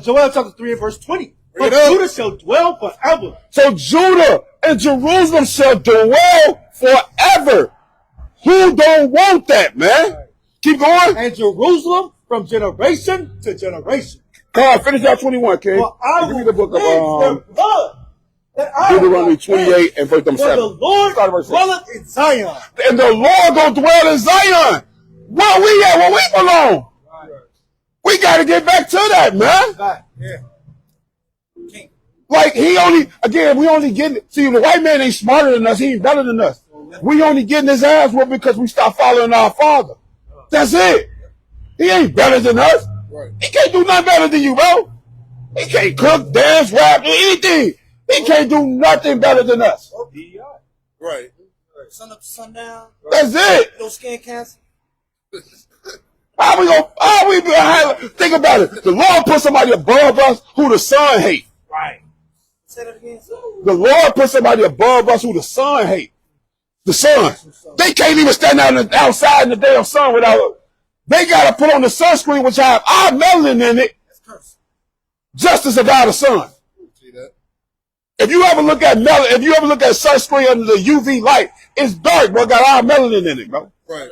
Joel chapter 3 and verse 20. But Judah shall dwell forever. So Judah and Jerusalem shall dwell forever. Who don't want that, man? Keep going. And Jerusalem from generation to generation. Come on, finish out 21, King. For I Give me will the book of their blood. Deuteronomy 28 and verse 7. For the Lord dwelleth in Zion. And the Lord gonna dwell in Zion. Where we at? Where we belong? Right. We got to get back to that, man. Right. Yeah. Like we only getting, see, the white man ain't smarter than us, he ain't better than us. We only getting his ass whooped because we stop following our father. That's it. He ain't better than us. Right. He can't do nothing better than you, bro. He can't cook, dance, rap, do anything. He can't do nothing better than us. Right. Sun up to sundown. That's it. No skin cancer. How we think about it. The Lord put somebody above us who the sun hate. Right. Say that again. The Lord put somebody above us who the sun hate. The sun. They can't even stand outside in the damn sun without. They got to put on the sunscreen which have our melanin in it. That's cursed. Just to survive the sun. See that? If you ever look at sunscreen under the UV light, it's dark, but got our melanin in it, bro. Right.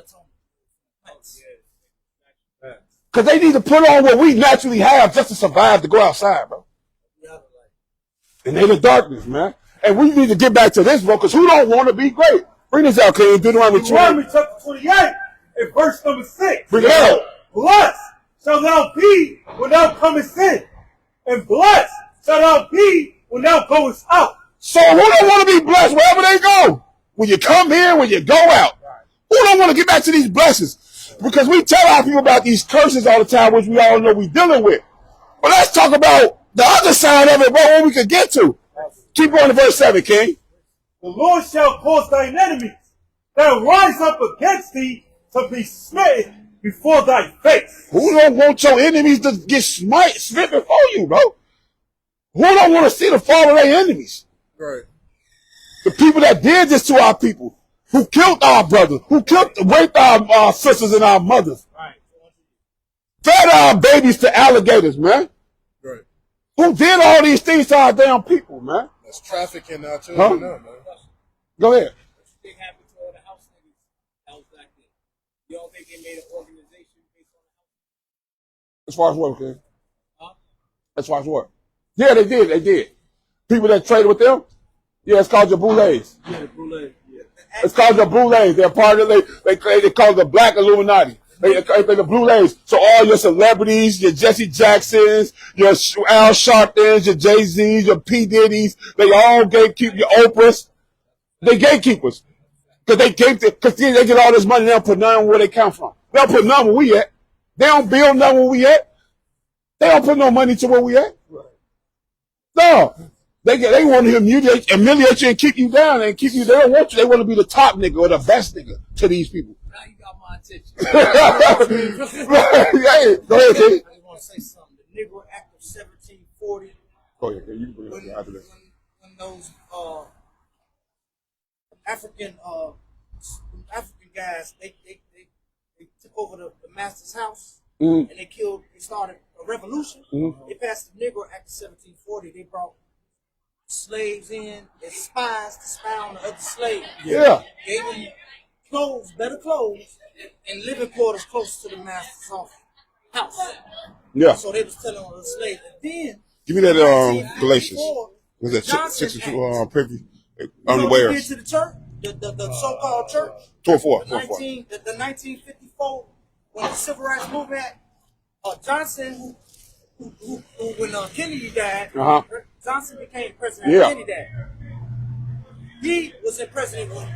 Because they need to put on what we naturally have just to survive to go outside, bro. And they the darkness, man. And we need to get back to this, bro, because who don't want to be great? Bring this out, King. Deuteronomy chapter 28 and verse number 6. Bring it out. Blessed shall thou be when thou comest in, and blessed shall thou be when thou goest out. So who don't want to be blessed wherever they go? When you come here, when you go out. Who don't want to get back to these blessings? Because we tell our people about these curses all the time, which we all know we're dealing with. But let's talk about the other side of it, bro, what we could get to. Keep going to verse 7, King. The Lord shall cause thine enemies that rise up against thee to be smitten before thy face. Who don't want your enemies to get smit before you, bro? Who don't want to see the fall of their enemies? Right. The people that did this to our people, who killed our brothers, who raped our sisters and our mothers, right. Fed our babies to alligators, man. Right. Who did all these things to our damn people, man? That's trafficking our children now, man. Go ahead. What happened to all the house niggas that was back then? You don't think they made an organization based on the house? As far as what, okay? Huh? As far as what? Yeah, they did. People that traded with them? Yeah, it's called your boulets. Yeah, the boulets. Yeah. It's called your boulets. They're part of they call it the Black Illuminati. They the boulets. So all your celebrities, your Jesse Jacksons, your Al Sharptons, your Jay-Z's, your P. Diddy's, they all gatekeep your Oprahs. They gatekeepers. Because they get all this money, they don't put none where they come from. They don't put none where we at. They don't build none where we at. They don't put no money to where we at. No. They want to humiliate you and keep you down and keep you. They don't want you. They want to be the top nigga or the best nigga to these people. Now you got my attention. Yeah, go ahead, King. I just want to say something. The Negro Act of 1740. Go ahead, you can bring it after this. When those African guys they took over the master's house and they started a revolution. They passed the Negro Act of 1740. They brought slaves in as spies to spy on the other slaves. Yeah. Gave them clothes, better clothes, and living quarters close to the master's house. Yeah. So they was telling on the slaves. And then Give me that Galatians. Was that Johnson 62 preview unawares? You know to the church, the so-called church. 24. The 1954 when the Civil Rights Movement. Johnson, who when Kennedy died, Johnson became president. Yeah. Kennedy died. He was in president when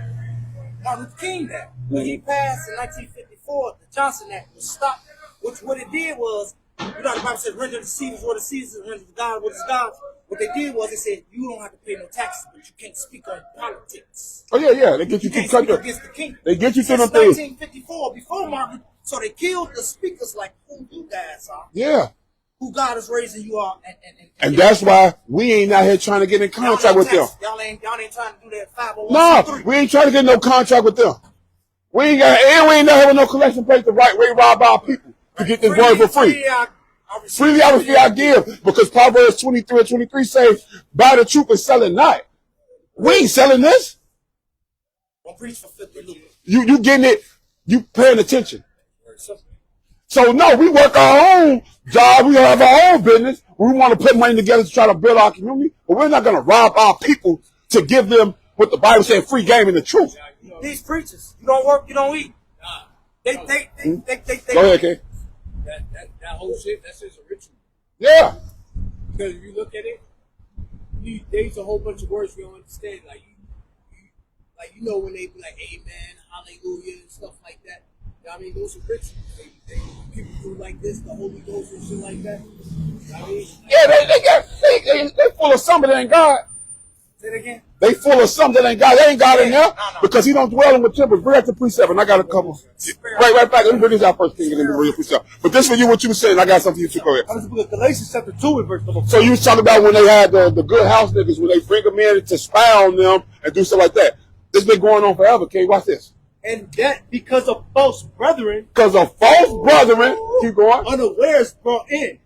Martin Luther King died. When he passed in 1954, the Johnson Act was stopped. Which what it did was, you know, the Bible said, render to Caesar what is Caesar, render to God what is God. What they did was they said you don't have to pay no taxes, but you can't speak on politics. Oh yeah. They get you through country. Against the king. They get you through Since them things. 1954, before Martin, so they killed the speakers like who you guys are. Yeah. Who God is raising you are, and that's why we ain't out here trying to get in contract with them. Y'all ain't trying to do that 501c3. No, we ain't trying to get no contract with them. We ain't not having no collection plate to rob our people to get this word for free. Freely I give. Because Proverbs 23 and 23 say, buy the truth and sell it not. We ain't selling this. Don't preach for 50 lucre. You getting it, you paying attention. So no, we work our own job, we have our own business. We want to put money together to try to build our community, but we're not going to rob our people to give them what the Bible said, free game and the truth. These preachers, you don't work, you don't eat. They Go ahead, Kay. That whole shit, that's just a ritual. Yeah. Because if you look at it, there's a whole bunch of words we don't understand. Like you know when they be like, amen, hallelujah, and stuff like that. You know what I mean? Those are rituals. People do like this, the Holy Ghost and shit like that. You know what I mean? Yeah, they full of something that ain't God. Say it again. They full of something that ain't God. They ain't God in there because he don't dwell in the temple. Bring that to precept, and I got a couple. Right back. Let me bring these out first, King, and then bring precept. But this for you, what you were saying, I got something you to go ahead. I was looking at Galatians chapter 2 and verse number 4. So you was talking about when they had the good house niggas, when they bring them in to spy on them and do stuff like that. This been going on forever, King. Watch this. And that because of false brethren, Because of false brethren, keep going, unawares brought in,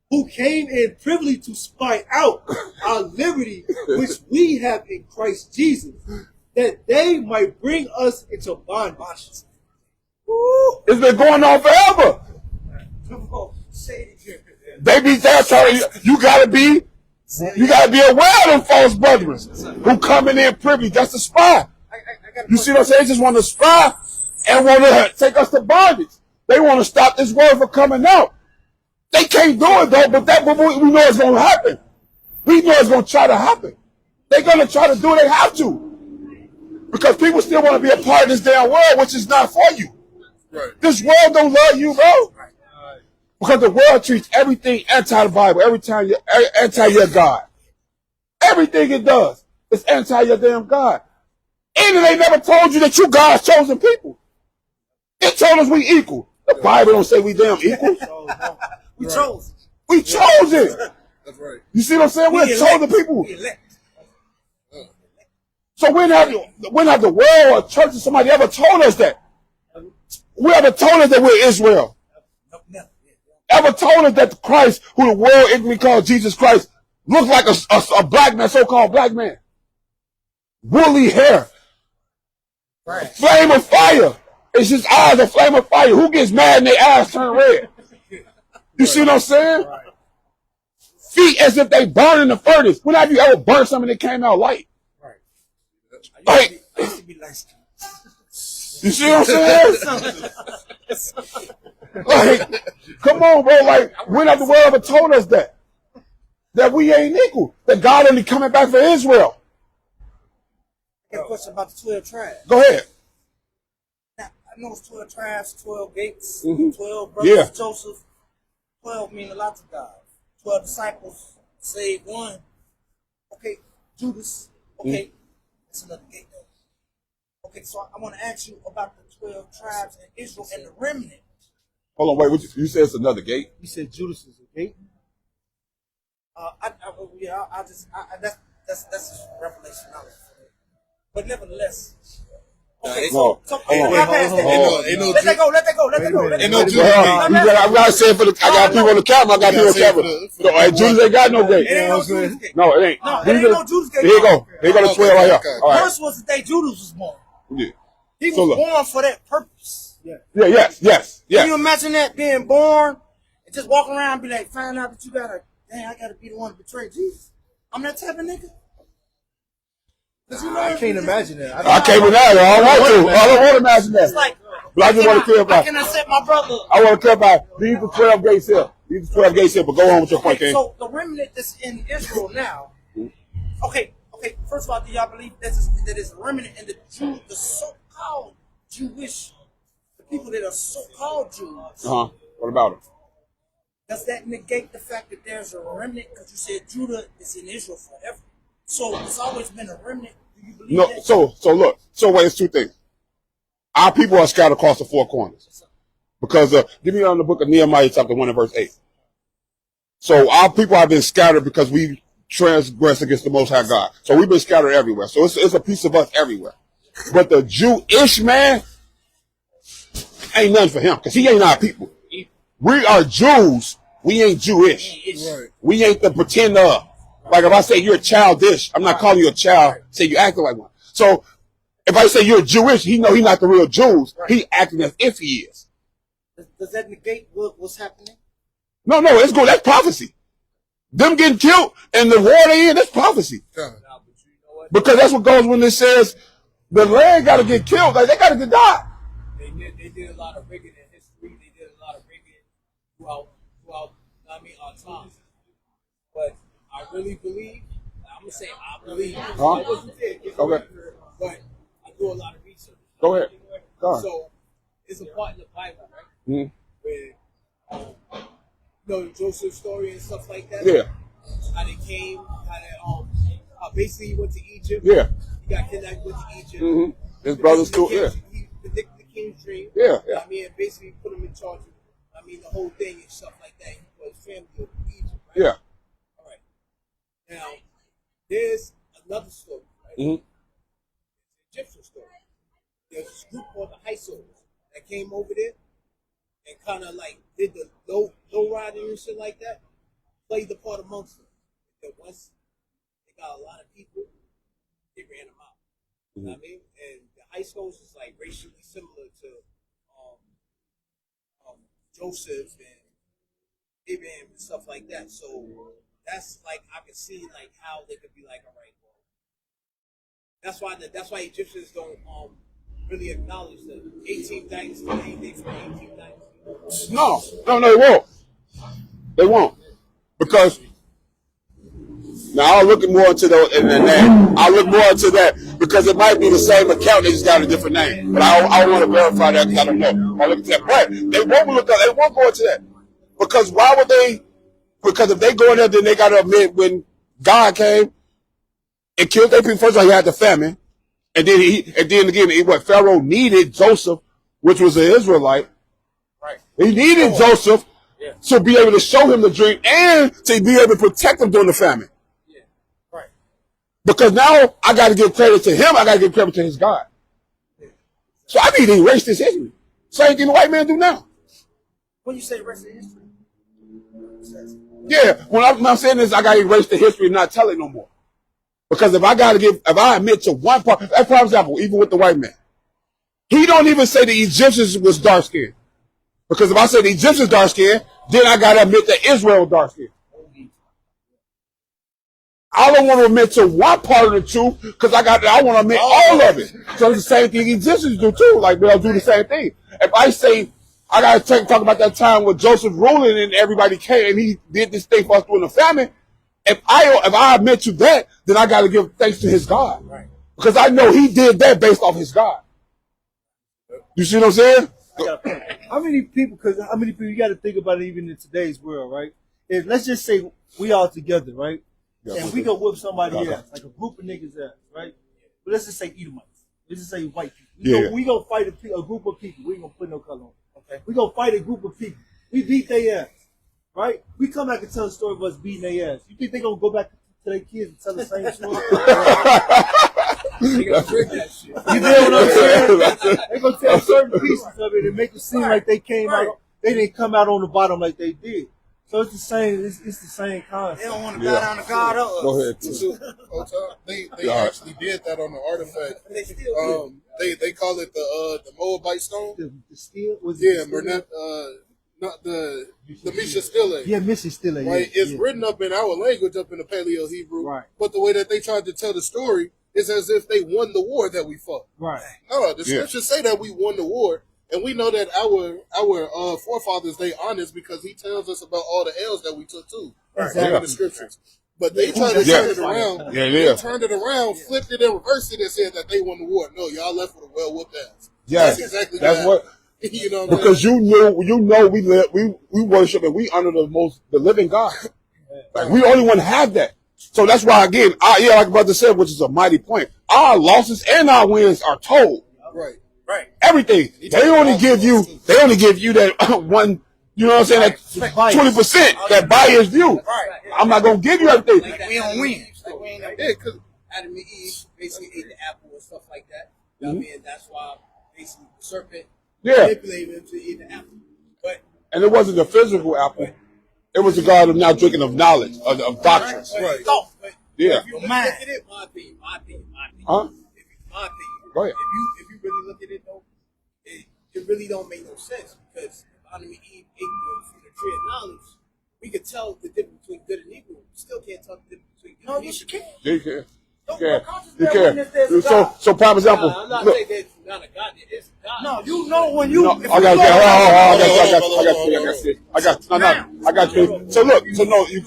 who came in privily to spy out our liberty which we have in Christ Jesus, that they might bring us into bondage. it's been going on forever. Come on, say it again. They be there telling you gotta be aware of them false brethren who coming in privy. That's a spy. You see what I'm saying? They just want to spy and want to take us to bondage. They want to stop this word from coming out. They can't do it though, but we know it's going to happen. We know it's going to try to happen. They're going to try to do it. They have to. Because people still want to be a part of this damn world, which is not for you. Right. This world don't love you, bro. Because the world treats everything anti the Bible, anti your God. Everything it does is anti your damn God. And they never told you that you God's chosen people. It told us we equal. The Bible don't say we damn equal. We chose. We chose it. That's right. You see what I'm saying? We're chosen people. We elect. So when have the world or church or somebody ever told us that? We ever told us that we're Israel? No. Ever told us that the Christ, who the world ignorantly called Jesus Christ, looked like a black man, so-called black man? Woolly hair. Right. Flame of fire. It's just eyes a flame of fire. Who gets mad and their eyes turn red? You see what I'm saying? Right. Feet as if they burn in the furnace. When have you ever burned something that came out light? Right. Like, I used to be light skinned. you see what I'm saying? Like, come on, bro. Like, when have the world ever told us that? That we ain't equal. That God only coming back for Israel. I got a question about the 12 tribes. Go ahead. Now, I know it's 12 tribes, 12 gates, Mhm. 12 brothers Yeah. of Joseph. 12 mean a lot to God. 12 disciples, save one. Okay, Judas. Okay, that's another gate though. Okay, so I want to ask you about the 12 tribes in Israel and the remnant. Hold on, wait. What you said it's another gate? You said Judas is a gate? That's just revelation knowledge. But nevertheless, okay. No, So hold on. let that go. Ain't no Judas I gate. gotta say it for the. I got people on the camera. I got people on the camera. So, hey, Judas ain't got no gate. It ain't no Judas gate. No, it ain't. No, it ain't no Judas gate. Here you go. Here you go. The 12 right here. All right. First was the day Judas was born. Yeah. He was So look. born for that purpose. Yeah. Yes. Can you imagine that, being born and just walking around and be like, find out that you I gotta be the one to betray Jesus. I'm that type of nigga. I can't imagine that. I can't imagine. I don't want to. I don't want to imagine that. It's like, But I just want to clarify. how can I set my brother? I want to clarify. These are 12 gates here. These are 12 gates here. But go on with your point, Okay, King. so the remnant that's in Israel now. Okay. First of all, do y'all believe that is a remnant in the so-called Jewish, the people that are so-called Jews? What about it? Does that negate the fact that there's a remnant? Because you said Judah is in Israel forever. So it's always been a remnant. Do you believe No. that? So look. So wait. It's two things. Our people are scattered across the four corners. Because give me on the book of Nehemiah chapter 1 and verse 8. So our people have been scattered because we transgress against the Most High God. So we've been scattered everywhere. So it's a piece of us everywhere. But the Jewish man ain't nothing for him because he ain't our people. We are Jews We ain't Jewish. Right. We ain't the pretender. Like if I say you're childish, I'm not calling you a child. Say you acting like one. So if I say you're Jewish, he know he's not the real Jews. He acting as if he is. Does that negate what's happening? No, it's good. That's prophecy. Them getting killed and the war they in, that's prophecy. God. Nah, but you know what? Because that's what goes when it says the land got to get killed. Like they got to die. They did a lot of rigging in history. They did a lot of rigging throughout our time. But I really believe, I'm going to say I believe. I wasn't there. Okay. But I do a lot of research. Go ahead. Go on. So it's a part in the Bible, right? Mhm. Where, Joseph's story and stuff like that. Yeah. How they came, how basically he went to Egypt. Yeah. He got kidnapped, went to Egypt. Mm-hmm. His brothers too. Yeah. He predicted the king's dream. Yeah, You know yeah. what I mean, and basically put him in charge of, the whole thing and stuff like that. He put his family over in Egypt, right? Yeah. All right. Now, there's another story, right? Mm-hmm. Egyptian story. There's this group called the Hyksos that came over there and kind of like did the low riding and shit like that, played the part amongst them. And once they got a lot of people, they ran them out. You know what I mean? And the Hyksos is like racially similar to Joseph and Abraham and stuff like that. So that's like I can see like how they could be like, all right, well, that's why Egyptians don't really acknowledge the 18th dynasty. Anything from the 18th dynasty. No, they won't. They won't. Because now I'll look more into the name. I'll look more into that because it might be the same account. They just got a different name. But I want to verify that because I don't know. I'll look at that. But they won't look up. They won't go into that because why would they? Because if they go in there, then they got to admit when God came and killed their people. First of all, he had the famine, and then again, what Pharaoh needed Joseph, which was an Israelite. Right. He needed Joseph to be able to show him the dream and to be able to protect him during the famine. Yeah. Right. Because now I got to give credit to him. I got to give credit to his God. So I need to erase this history. Same thing the white man do now. When you say rest of history, Yeah, when I'm saying this, I got to erase the history and not tell it no more. Because if I admit to one part, for example, even with the white man, he don't even say the Egyptians was dark skinned. Because if I say the Egyptians dark skinned, then I got to admit that Israel dark skinned. I don't want to admit to one part of the truth because I want to admit all of it. So it's the same thing Egyptians do too. Like they'll do the same thing. If I say I got to talk about that time when Joseph ruling and everybody came and he did this thing for us during the famine. If I admit to that, then I got to give thanks to his God. Right. Because I know he did that based off his God. You see what I'm saying? How many people you got to think about it even in today's world, right? If let's just say we all together, right? And we go whip somebody else, like a group of niggas ass, right? But let's just say Edomites. Let's just say white people. We go fight a group of people. We ain't gonna put no color on. Okay. We gonna fight a group of people. We beat their ass, right? We come back and tell a story of us beating their ass. You think they gonna go back to their kids and tell the same story? They gonna bring that shit. You know what I'm saying? They gonna tell certain pieces of it and make it seem like they came out. They didn't come out on the bottom like they did. So it's the same. It's the same concept. they don't want to bow down to God or us. Go ahead. They actually did that on the artifact. They still do. They call it the Moabite stone. The steel was Not the Misha Stele. Yeah, Misha Stele. Right, it's yeah. written up in our language, up in the Paleo Hebrew. Right. But the way that they tried to tell the story is as if they won the war that we fought. Right. No, the scriptures say that we won the war, and we know that our forefathers, they honest because he tells us about all the L's that we took too. Exactly. In the scriptures. But they tried to turn it around. Yeah, They turned it around, flipped it, and reversed it, and said that they won the war. No, y'all left with a well-whooped ass. Yes, That's exactly that's what. you know what I'm Because saying? you know we worship and we honor the living God. Like we only want to have that. So that's why again, like brother said, which is a mighty point. Our losses and our wins are told. Right. Right. Everything. They only give you that one. You know what I'm saying? That 20% that biased view. Right. I'm not gonna give you everything. Like we don't win. Like we ain't never Yeah, because Adam and Eve basically ate the apple and stuff like that. You know what I mean? That's why basically the serpent Yeah. manipulated him to eat the apple. But And it wasn't a physical apple. It was the garden of now drinking of knowledge, of doctrines. Right. Thought. Yeah. If you look at it, my opinion. Huh? My opinion. Go ahead. If you really look at it though, it really don't make no sense because if Adam and Eve ate from the tree of knowledge, we could tell the difference between good and evil. We still can't tell the difference between good and evil. Yes, you can. Yeah, you can. Don't You conscious can. You bear can. witness there's a So, God. so prime example. I'm not Look, saying there's not a God. There's a God. No, you know when you. no, if I you got go- you. So no, you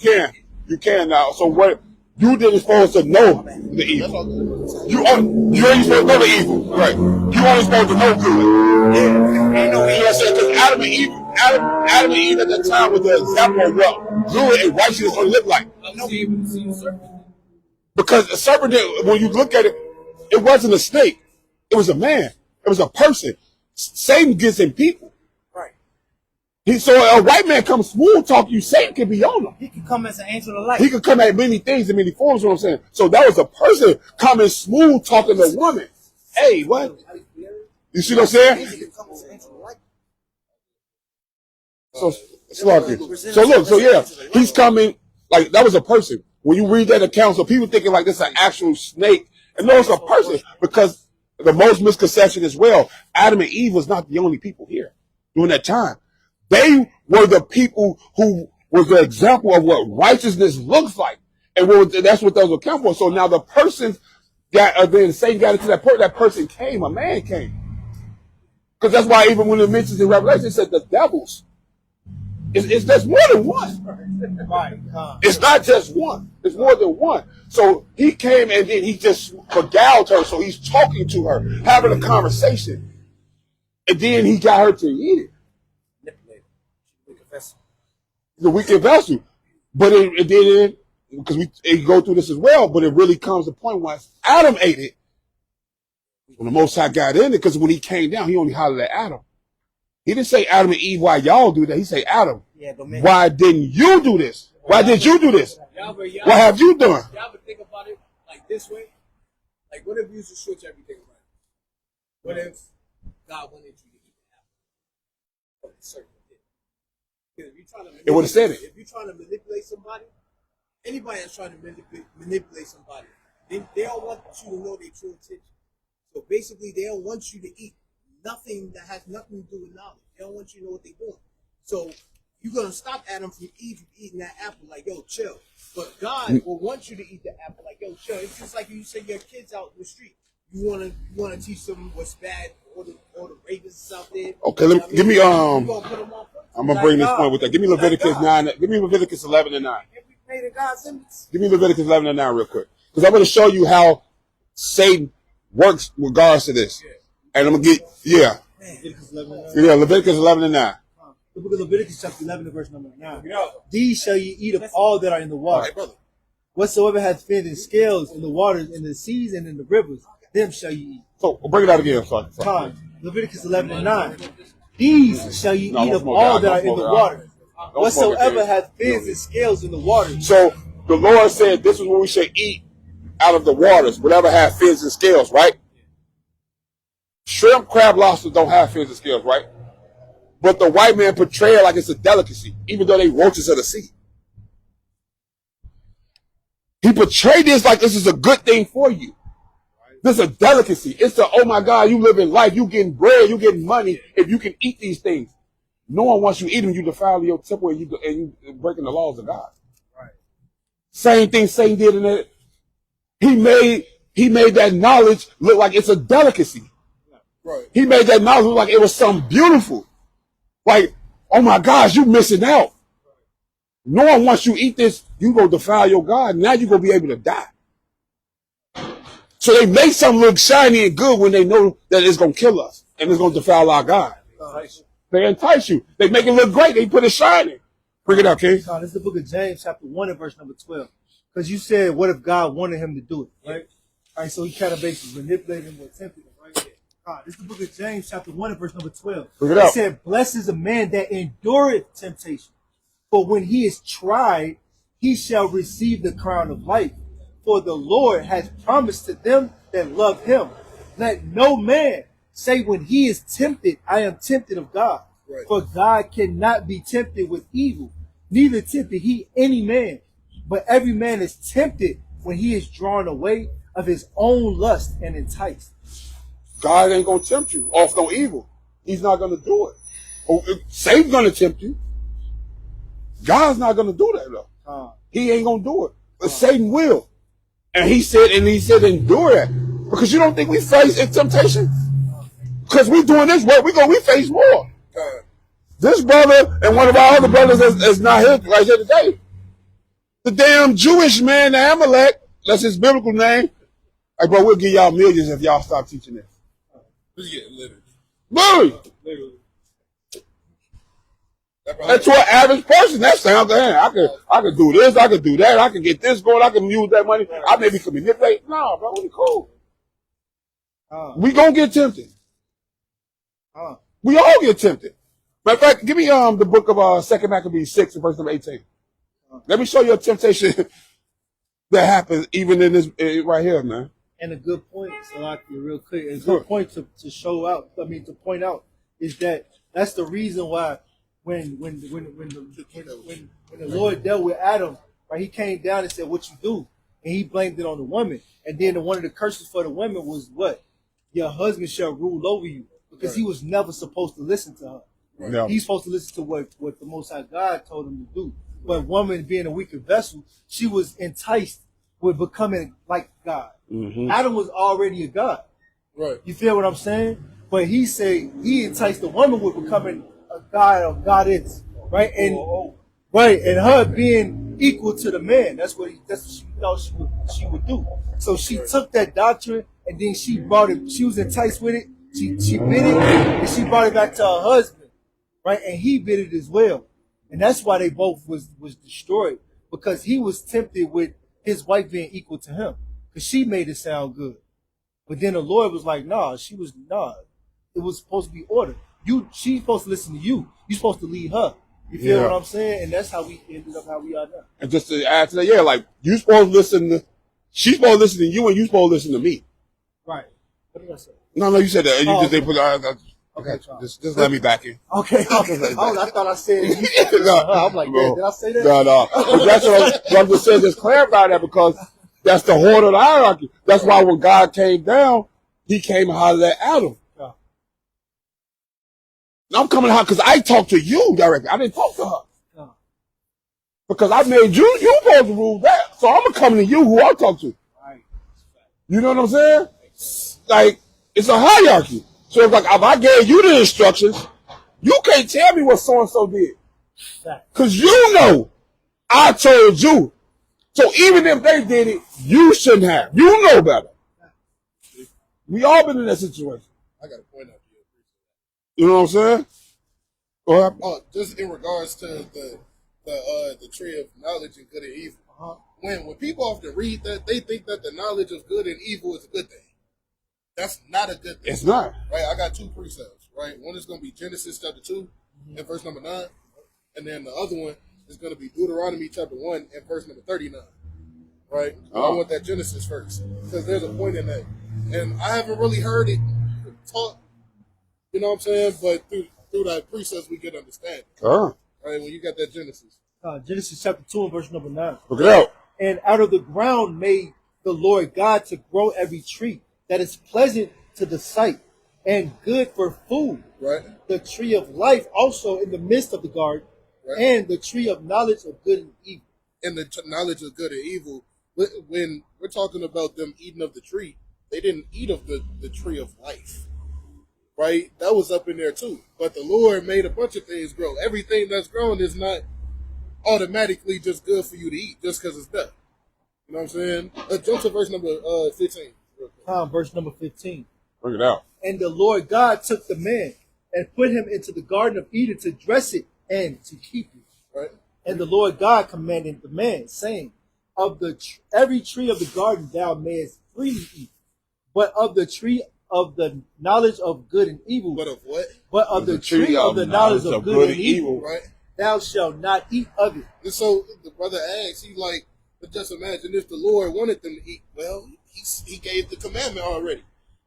can now. So what? You didn't supposed to know the evil. You ain't supposed to know the evil, right? You only supposed to know good. Yeah, ain't no You know what I'm saying? Because Adam and Eve at that time was the example of what good and righteousness only look like. I know we able to see the serpent. Because a serpent, when you look at it, it wasn't a snake. It was a man. It was a person. Satan gets in people. right. So a white man comes smooth talk you, Satan can be on him. He can come as an angel of light. He could come at many things in many forms, what I'm saying. So that was a person coming smooth talking to a woman. Hey, what? You see what I'm saying? He can come as an angel of light. So, so yeah, he's coming, like, that was a person. When you read that account, so people thinking like this is an actual snake. And no, it's a person, because the most misconception as well, Adam and Eve was not the only people here during that time. They were the people who was the example of what righteousness looks like. And that's what those account for. So now the person then Satan got into that person came, a man came. Because that's why even when it mentions in Revelation, it said the devils. There's more than one. Right. It's not just one. It's more than one. So he came and then he just beguiled her. So he's talking to her, having a conversation. And then he got her to eat it. Manipulated. Wicked vessel. The wicked vessel. But it didn't, because we go through this as well, but it really comes to the point once Adam ate it, when the Most High got in it, because when he came down, he only hollered at Adam. He didn't say Adam and Eve, why y'all do that. He said, Adam, Yeah, dominion. why didn't you do this? Why did you do this? Y'all What have you done? Y'all would think about it like this way. Like, what if you used to switch everything around? What if God wanted you to eat the apple? But the serpent did. Because if you're trying to It would've said it. If you're trying to manipulate somebody, anybody that's trying to manipulate somebody, they don't want you to know their true intention. So basically, they don't want you to eat nothing that has nothing to do with knowledge. They don't want you to know what they're doing. So you're gonna stop Adam from eating that apple, like, yo, chill. But God will want you to eat the apple, like, yo, chill. It's just like you send your kids out in the street. You wanna teach them what's bad, all the rapists out there. Okay, You know what I give me You gonna put them on point. I'm gonna bring this point with that. Give me Leviticus 9. Give me Leviticus 11 and 9. If we made in God's image. Give me Leviticus 11 and 9 real quick, because I'm gonna show you how Satan works in regards to this. And I'm gonna get Leviticus 11. Leviticus 11 and 9. The book of Leviticus chapter 11 and verse number 9. These shall ye eat of all that are in the All water. right, brother. Whatsoever hath fins and scales in the waters, in the seas, and in the rivers, them shall ye eat. So bring it out again. Sorry. Time. Leviticus 11 and 9. These shall ye No, eat don't of smoke all it that out. are in Don't the smoke it out. water. Don't smoke Whatsoever it. hath fins and scales in the waters. So the Lord said this is what we should eat out of the waters, whatever have fins and scales, right? Shrimp, crab, lobster don't have fins and scales, right? But the white man portray it like it's a delicacy, even though they roaches of the sea. He portrayed this like this is a good thing for you. This is a delicacy. It's oh my God, you living life, you getting bread, you getting money if you can eat these things. No one wants you to eat them, you defile your temple and you breaking the laws of God. Right. Same thing Satan did in it. He made that knowledge look like it's a delicacy. Right. He made that knowledge look like it was something beautiful. Like, oh my gosh, you missing out. No one wants you to eat this, you go defile your God. Now you're going to be able to die. So they make something look shiny and good when they know that it's going to kill us and it's going to defile our God. They entice you. They make it look great. They put it shiny. Bring it out, King. This is the book of James, chapter 1 and verse number 12. Because you said, what if God wanted him to do it, right? All right, so he kind of basically manipulated him or tempted him, right? This is the book of James, chapter 1 and verse number 12. Bring it out. It said, blessed is a man that endureth temptation. For when he is tried, he shall receive the crown of life. For the Lord has promised to them that love him. Let no man say when he is tempted, I am tempted of God. Right. For God cannot be tempted with evil, Neither tempted he any man, but every man is tempted when he is drawn away of his own lust and enticed. God ain't gonna tempt you off no evil. He's not gonna do it. Oh, Satan's gonna tempt you. God's not gonna do that though. He ain't gonna do it. But Satan will. And he said endure that. Because you don't think we face temptation? Because we doing this work, we face more. This brother and one of our other brothers is not here right here today. The damn Jewish man, the Amalek, that's his biblical name. Like, bro, we'll give y'all millions if y'all stop teaching this. Just getting littered. Literally. And to an average person, that sounds good. I could do this, I could do that, I could get this going, I can use that money. I maybe could manipulate. Nah, bro, we cool. We gonna get tempted. We all get tempted. Matter of fact, give me the book of 2 Maccabees 6 and verse number 18. Let me show you a temptation that happens even in this right here, man. And a good point, Salaki, real quick, a good point to point out is that that's the reason why when the Lord dealt with Adam, right, he came down and said, "What you do?" And he blamed it on the woman. And then one of the curses for the women was what? Your husband shall rule over you, because he was never supposed to listen to her. Right. No. He's supposed to listen to what the Most High God told him to do. But woman being a weaker vessel, she was enticed with becoming like God. Mm-hmm. Adam was already a God. Right. You feel what I'm saying? But he said he enticed the woman with becoming a God or goddess. Right? And right, and her being equal to the man. That's what she thought she would do. So she took that doctrine and then she brought it, she was enticed with it, she bit it, and she brought it back to her husband. Right? And he bit it as well. And that's why they both was destroyed. Because he was tempted with his wife being equal to him. Because she made it sound good. But then the Lord was like, nah. It was supposed to be order. She's supposed to listen to you. You're supposed to lead her. You feel what I'm saying? And that's how we ended up how we are now. And just to add to that, like, she's supposed to listen to you and you supposed to listen to me. Right. What did I say? No, you said that. They put okay, just let me back in. Okay. I thought I said I'm like, man, did I say that? No. But that's what I'm just saying. Just clarify that, because that's the horn of the hierarchy. That's why when God came down, he came and hollered at Adam. Yeah. Now I'm coming out because I talked to you directly. I didn't talk to her. Yeah. Because I made you supposed to rule that. So I'm coming to you who I talk to. Right. You know what I'm saying? Like, it's a hierarchy. So it's like, if I gave you the instructions, you can't tell me what so-and-so did. Because you know I told you. So even if they did it, you shouldn't have. You know better. We all been in that situation. I got a point out here. You know what I'm saying? Oh, just in regards to the tree of knowledge and good and evil. Uh-huh. When people often read that, they think that the knowledge of good and evil is a good thing. That's not a good thing. It's not. Right? I got two precepts, right? One is going to be Genesis chapter 2 and verse number 9. And then the other one is going to be Deuteronomy chapter 1 and verse number 39. Right? I want that Genesis first, because there's a point in that. And I haven't really heard it taught, you know what I'm saying? But through that precepts, we get understanding. Right? When you got that Genesis. Genesis chapter 2 and verse number 9. Look it out. And out of the ground made the Lord God to grow every tree that is pleasant to the sight and good for food. Right. The tree of life also in the midst of the garden, right, and the tree of knowledge of good and evil. And the knowledge of good and evil, when we're talking about them eating of the tree, they didn't eat of the tree of life. Right? That was up in there too. But the Lord made a bunch of things grow. Everything that's growing is not automatically just good for you to eat just because it's done. You know what I'm saying? Jump to verse number 15. Verse number 15. Bring it out. And the Lord God took the man and put him into the garden of Eden to dress it and to keep it. Right. And the Lord God commanded the man, saying, of every tree of the garden thou mayest freely eat, but of the tree of the knowledge of good and evil. But of what? But of the tree of the knowledge of good and evil, right, thou shalt not eat of it. And so the brother asks, he's like, but just imagine if the Lord wanted them to eat. Well, he gave the commandment already.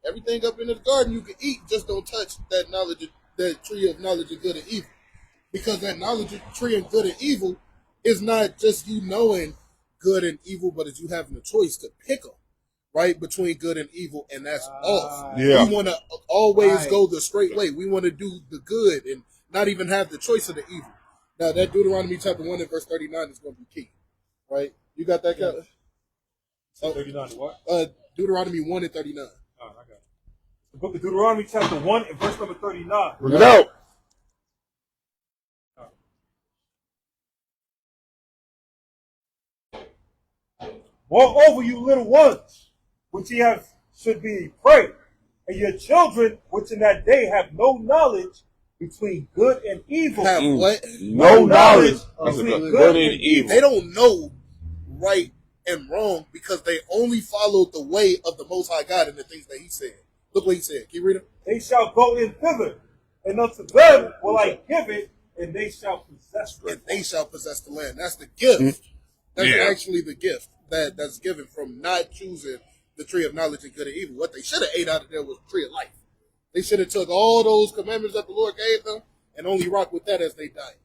Everything up in the garden you can eat, just don't touch that tree of knowledge of good and evil. Because that knowledge of tree of good and evil it's not just you knowing good and evil, but it's you having a choice to pick them, right, between good and evil, and that's off. Yeah. We want to always Right. go the straight way. We want to do the good and not even have the choice of the evil. Now, that Deuteronomy chapter 1 and verse 39 is going to be key, right? You got that, Kevin? 39 what? Deuteronomy 1 and 39. Oh, I got it. The book of Deuteronomy, chapter 1, and verse number 39. Bring it out. Moreover, you little ones, which ye have should be pray, and your children, which in that day have no knowledge between good and evil. Have what? No knowledge of between good and evil. They don't know right and wrong because they only followed the way of the Most High God and the things that He said. Look what He said. Can you read it? They shall go in thither, and unto them will I give it, and they shall possess And it. they shall possess the land. That's the gift. That's Yeah. actually the gift that's given from not choosing the tree of knowledge and good and evil. What they should have ate out of there was the tree of life. They should have took all those commandments that the Lord gave them and only rock with that as they died.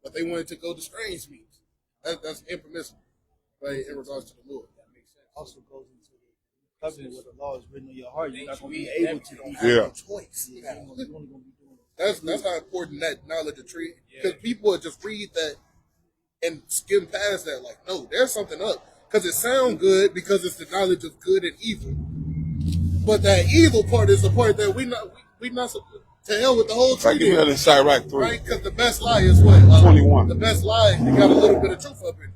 But they wanted to go to strange meats. That's impermissible, right, in regards to the Lord. That makes sense. Also goes into the covenant where the law is written on your heart. You're not going to be able to do Have Yeah. no choice. You're only going to be doing it. That's how important that knowledge of tree. Because people would just read that and skim past that. Like, no, there's something up. Because it sounds good because it's the knowledge of good and evil. But that evil part is the part that we not to hell with the whole Try to tree. give me that in Sirach 3. Right? Because the best lie is what? 21. The best lie, they got a little bit of truth up in it.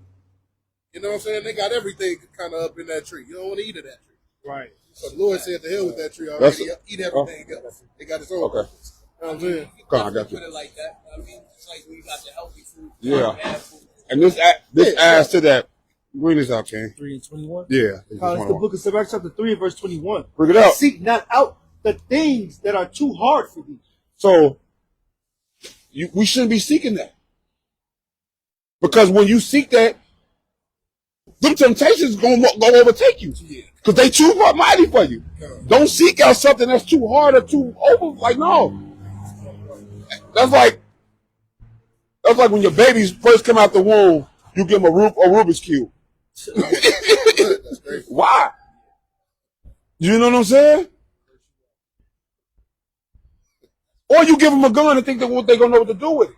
You know what I'm saying? They got everything kind of up in that tree. You don't want to eat of that tree. Right. So the Lord said to hell with that tree That's already. it. Eat everything else. It got its own Okay. purpose. You know what I'm saying? Come on, I got Put you. it like that. I mean, it's like when you got the healthy food. Yeah. bad food. And this adds to that. Bring this out, King. 3 and 21. Yeah. It's the book of Sirach, chapter 3, and verse 21. Bring it out. Seek not out the things that are too hard for thee. So we shouldn't be seeking that. Because when you seek that, them temptations going to overtake you. Because they too mighty for you. Don't seek out something that's too hard or too over. Like, no. That's like when your babies first come out the womb, you give them a Rubik's Cube. That's crazy. Why? You know what I'm saying? Or you give them a gun and think that they're going to know what to do with it.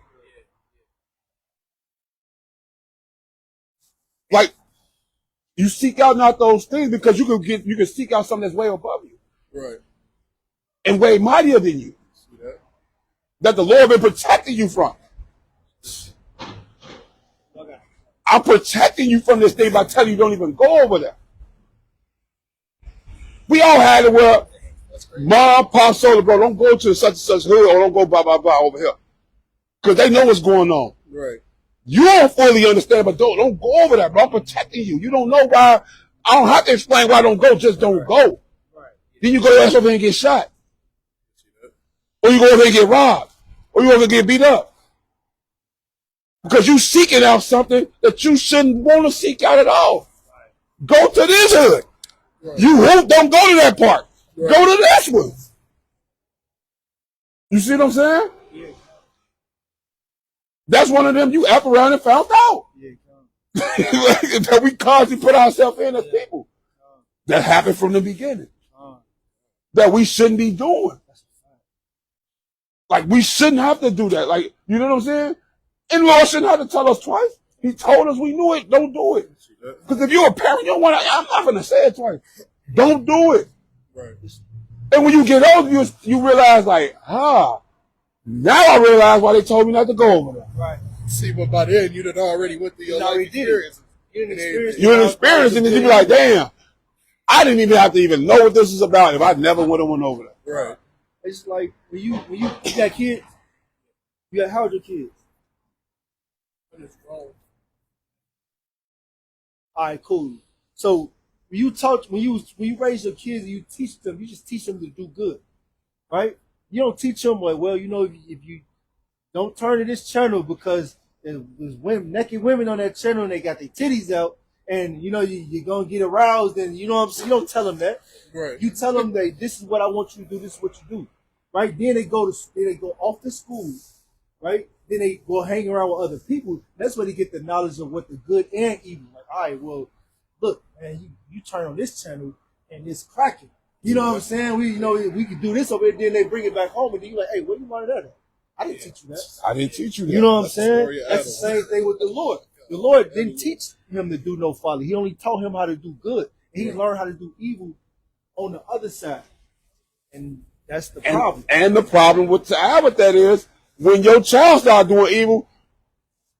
Like, you seek out not those things because you can seek out something that's way above you Right. and way mightier than you. See that? That the Lord been protecting you from. I'm protecting you from this thing by telling you don't even go over there. We all had it where mom, pop, soda, bro, don't go to such and such hood or don't go blah, blah, blah over here. Because they know what's going on. Right. You don't fully understand, but don't go over there, bro. I'm protecting you. You don't know why. I don't have to explain why I don't go. Just don't go. Right. Then you go over there and get shot. Or you go over there and get robbed. Or you go over there and get beat up. Because you seeking out something that you shouldn't want to seek out at all. Go to this hood. Right. You don't go to that park. Right. Go to this one. You see what I'm saying? Yeah. That's one of them you up around and found out. Yeah. That we constantly put ourselves in as people. That happened from the beginning. That we shouldn't be doing. Like, we shouldn't have to do that. Like, you know what I'm saying? And Lord shouldn't have to tell us twice. He told us we knew it. Don't do it. Because if you're a parent, you don't want to, I'm not going to say it twice. Don't do it. Right. And when you get older, you realize, like, now I realize why they told me not to go over there. Right. See, but by then you done already went through your You life already did it. experience. You didn't experience it. You're an experience, and then you be like, damn, I didn't even have to even know what this is about if I never would have went over there. Right. It's like when you got kids, how old your kids? All right, cool. So when you raise your kids, you teach them. You just teach them to do good, right? You don't teach them like, well, you know, if you don't turn to this channel because there's naked women on that channel and they got their titties out, and you know you're gonna get aroused, and you know what I'm saying. You don't tell them that. Right. You tell them that this is what I want you to do. This is what you do, right? Then they go off to school, right? Then they go hang around with other people. That's where they get the knowledge of what the good and evil. Like, all right, well, look, man, you turn on this channel and it's cracking. You know what I'm saying? We can do this over here. Then they bring it back home, and then you like, hey, where you learn that at? I didn't teach you that. I didn't teach you that. You know what I'm That's the saying? story of That's the Adam. same thing with the Lord. The Lord didn't teach him to do no folly. He only taught him how to do good. And he learned how to do evil on the other side. And that's the problem. And the problem with that is when your child start doing evil,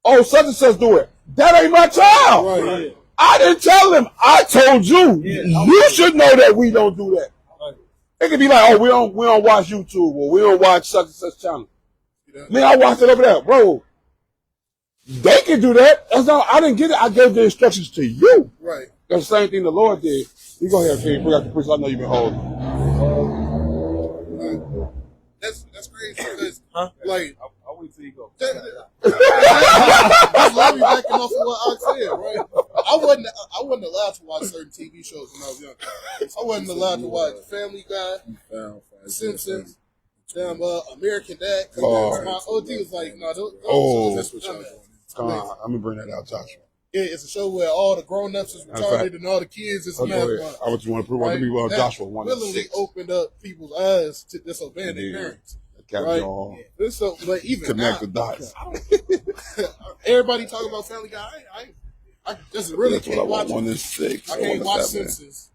oh, such and such do it. That ain't my child. Right. I didn't tell him. I told you. You should know that we don't do that. It could be like, oh, we don't watch YouTube or we don't watch such and such channel. Man, I watched it over there, bro. They can do that. That's all. I didn't get it. I gave the instructions to you. Right. That's the same thing the Lord did. You go ahead, King. Bring out the priest. I know you've been holding. That's crazy because, like, I'll wait till you go. that's literally backing off of what I said, right? I wasn't allowed to watch certain TV shows when I was young. I wasn't allowed to watch Family Guy, Simpsons, American Dad. Cause my OG was like, no, those That's shows what are y'all doing. Let me bring that out, Joshua. It's a show where all the grown-ups is retarded and all the kids is mad. I want you to prove Right? to me That Joshua 1 and willingly 6. opened up people's eyes to disobeying their parents. Right? So, but even Connect the now, dots. everybody talking about Family Guy. I just really That's what I can't want. watch 1 it. and 6. I can't watch Simpsons.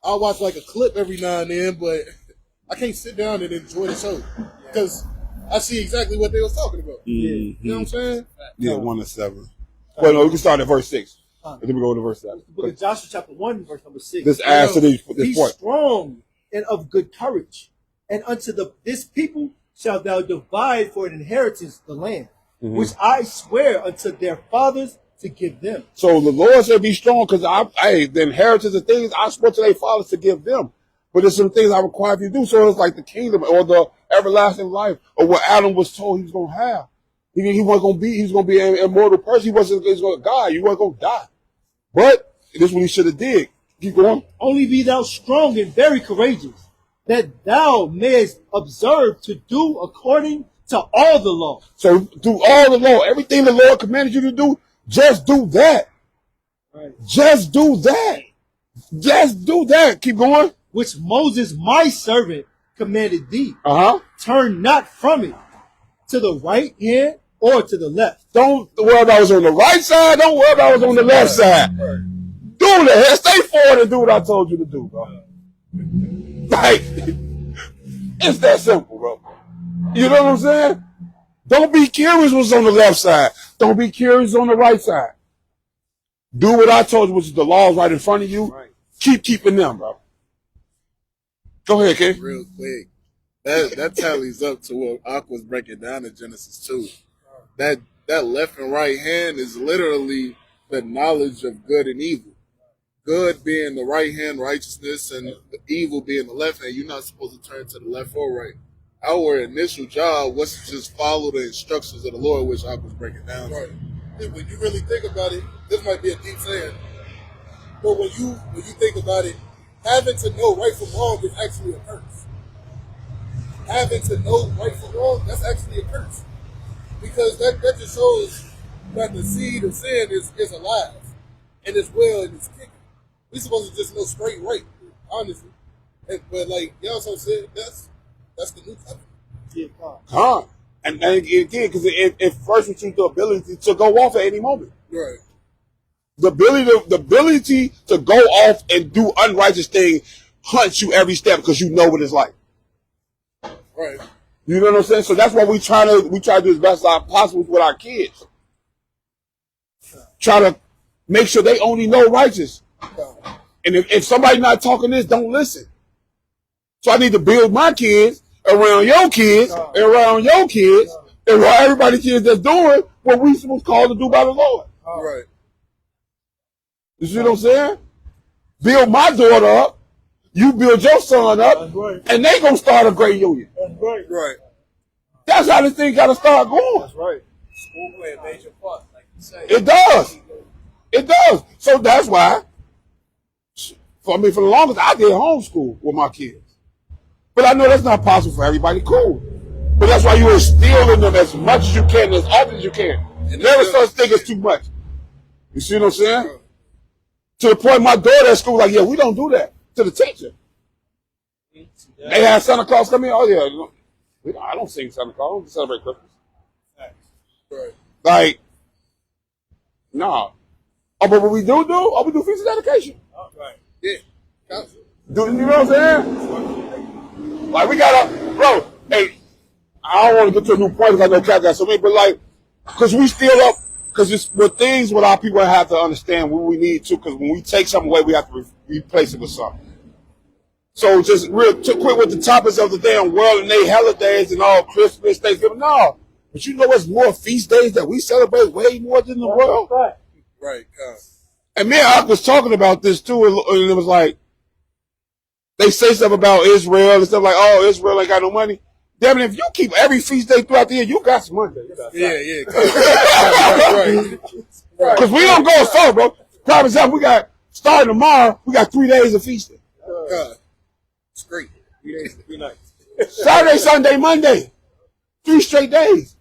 I'll watch like a clip every now and then, but I can't sit down and enjoy the show because I see exactly what they was talking about. You know what I'm saying? Yeah, 1 and 7. Well, no, we can start at verse 6. And then we go to verse 7. The book of Joshua chapter 1, verse number 6. This adds to this Be point. strong and of good courage, and unto this people shalt thou divide for an inheritance the land, which I swear unto their fathers to give them. So the Lord said, be strong, because the inheritance of things I swore to their fathers to give them. But there's some things I require of you to do. So it's like the kingdom or the everlasting life or what Adam was told he was going to have. He wasn't going to be, he was going to be an immortal person. He wasn't going to die. He wasn't going to die. But this is what he should have did. Keep going. Only be thou strong and very courageous, that thou mayest observe to do according to all the law. So do all the law. Everything the Lord commanded you to do, just do that. Right. Just do that. Just do that. Keep going. Which Moses, my servant, commanded thee. Uh-huh. Turn not from it to the right hand or to the left. Don't worry about what's on the right side. Don't worry about what's on the left side. Do that. Stay forward and do what I told you to do, bro. Like, it's that simple, bro. You know what I'm saying? Don't be curious what's on the left side. Don't be curious on the right side. Do what I told you, which is the laws right in front of you. Right. Keep keeping them, bro. Go ahead, kid. Real quick, that tallies up to what Ak was breaking down in Genesis 2. That left and right hand is literally the knowledge of good and evil. Good being the right hand, righteousness, and evil being the left hand. You're not supposed to turn to the left or right. Our initial job was to just follow the instructions of the Lord, which Ak was breaking down. Right. When you really think about it, this might be a deep saying, but when you think about it, having to know right from wrong is actually a curse. Having to know right from wrong, that's actually a curse. Because that just shows that the seed of sin is alive and it's well and it's kicking. We're supposed to just know straight right, honestly. But like y'all so said, that's the new covenant. Yeah, Huh. And again, because it first with you the ability to go off at any moment. Right. The ability to go off and do unrighteous things hunts you every step because you know what it's like. Right. You know what I'm saying? So that's why we try to do as best as possible with our kids. Try to make sure they only know righteous. And if somebody's not talking this, don't listen. So I need to build my kids around your kids and around your kids and around everybody's kids that's doing what we supposed to call to do by the Lord. Right. You see what I'm saying? Build my daughter up, you build your son up, right. and they gonna start a great union. That's right. Right. That's how this thing gotta start going. That's right. School play a major part, like you say. It does. It does. So that's why, for the longest, I did homeschool with my kids. But I know that's not possible for everybody. Cool. But that's why you instill in them as much as you can, as often as you can. Never such thing as too much. You see what I'm saying? To the point my daughter at school, like, yeah, we don't do that. To the teacher. They had Santa Claus come in. Oh, yeah. I don't sing Santa Claus. I don't celebrate Christmas. Right. Like, nah. Oh, but what we do, we do feast of dedication. Right. Yeah. Do you know what I'm saying? Like, we got to, bro, hey, I don't want to get to a new point because I know Cat got so many, but like, because we still up, because it's with things what our people have to understand what we need to, because when we take something away, we have to replace it with something. So just real quick with the topics of the damn world and they holidays and all Christmas, Thanksgiving, no. But you know what's more feast days that we celebrate way more than the world? Right. And me and Ak was talking about this too, and it was like, they say something about Israel and stuff like, oh, Israel ain't got no money. Damn it, if you keep every feast day throughout the year, you got some money. Yeah. Right. Because we don't go so, bro. Prime example, we got, starting tomorrow, we got 3 days of feasting. It's great. 3 days, 3 nights. Saturday, Sunday, Monday. 3 straight days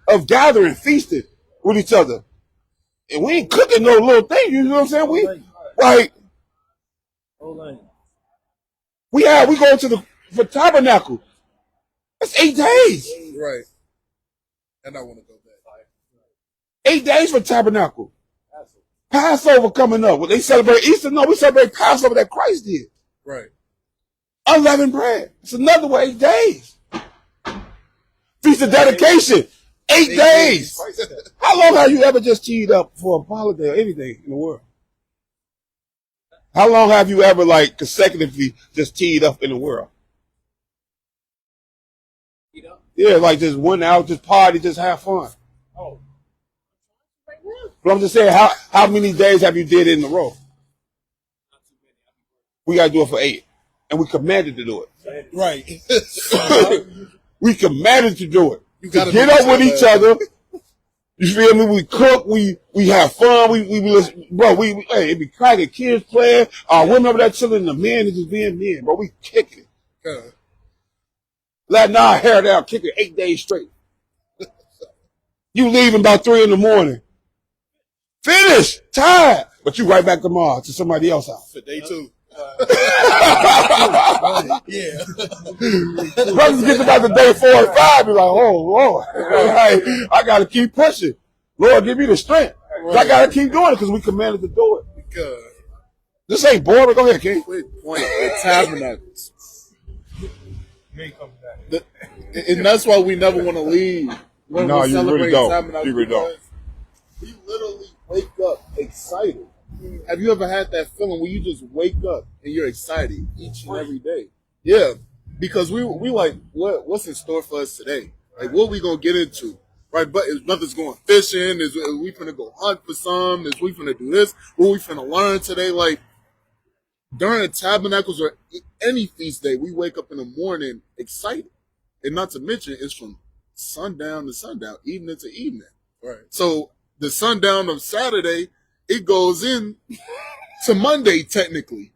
of gathering, feasting with each other. And we ain't cooking no little thing, you know what I'm saying? We, like, we go to the tabernacle. That's 8 days. Right. And I want to go back. 8 days for tabernacle. Passover coming up. When they celebrate Easter, no, we celebrate Passover that Christ did. Right. Unleavened bread. It's another way, 8 days. Feast of dedication. 8 days. How long have you ever just teed up for a holiday or anything in the world? How long have you ever, like, consecutively just teed up in the world? Yeah, like just went out, just party, just have fun. Oh. But I'm just saying, how many days have you did it in a row? We got to do it for 8. And we commanded to do it. Right. We commanded to do it. You gotta get up with each other. You feel me? We cook. We have fun. We listen, bro. Hey, it be cracking. Kids playing. Women over there chilling. The men is just being men, bro. We kicking it. Letting our hair down, kicking 8 days straight. You leaving about 3 in the morning. Finish. Tired. But you right back tomorrow to somebody else house. For day 2. Yeah. Brothers get about the day 4 and 5, you're like, oh, Lord. I got to keep pushing. Lord, give me the strength. Right. I got to keep doing it because we commanded to do it. Because this ain't boring. Go ahead, King. quick point. The tabernacles. And that's why we never want to leave. No, you really don't. You really don't. We literally wake up excited. Have you ever had that feeling where you just wake up and you're excited each and every day? Yeah, because we like, what's in store for us today? Like, what we gonna get into? Right, but is brothers going fishing? Is we finna go hunt for some? Is we finna do this? What we finna learn today? Like, during the tabernacles or any feast day, we wake up in the morning excited. And not to mention, it's from sundown to sundown, evening to evening. Right. So the sundown of Saturday, it goes in to Monday technically,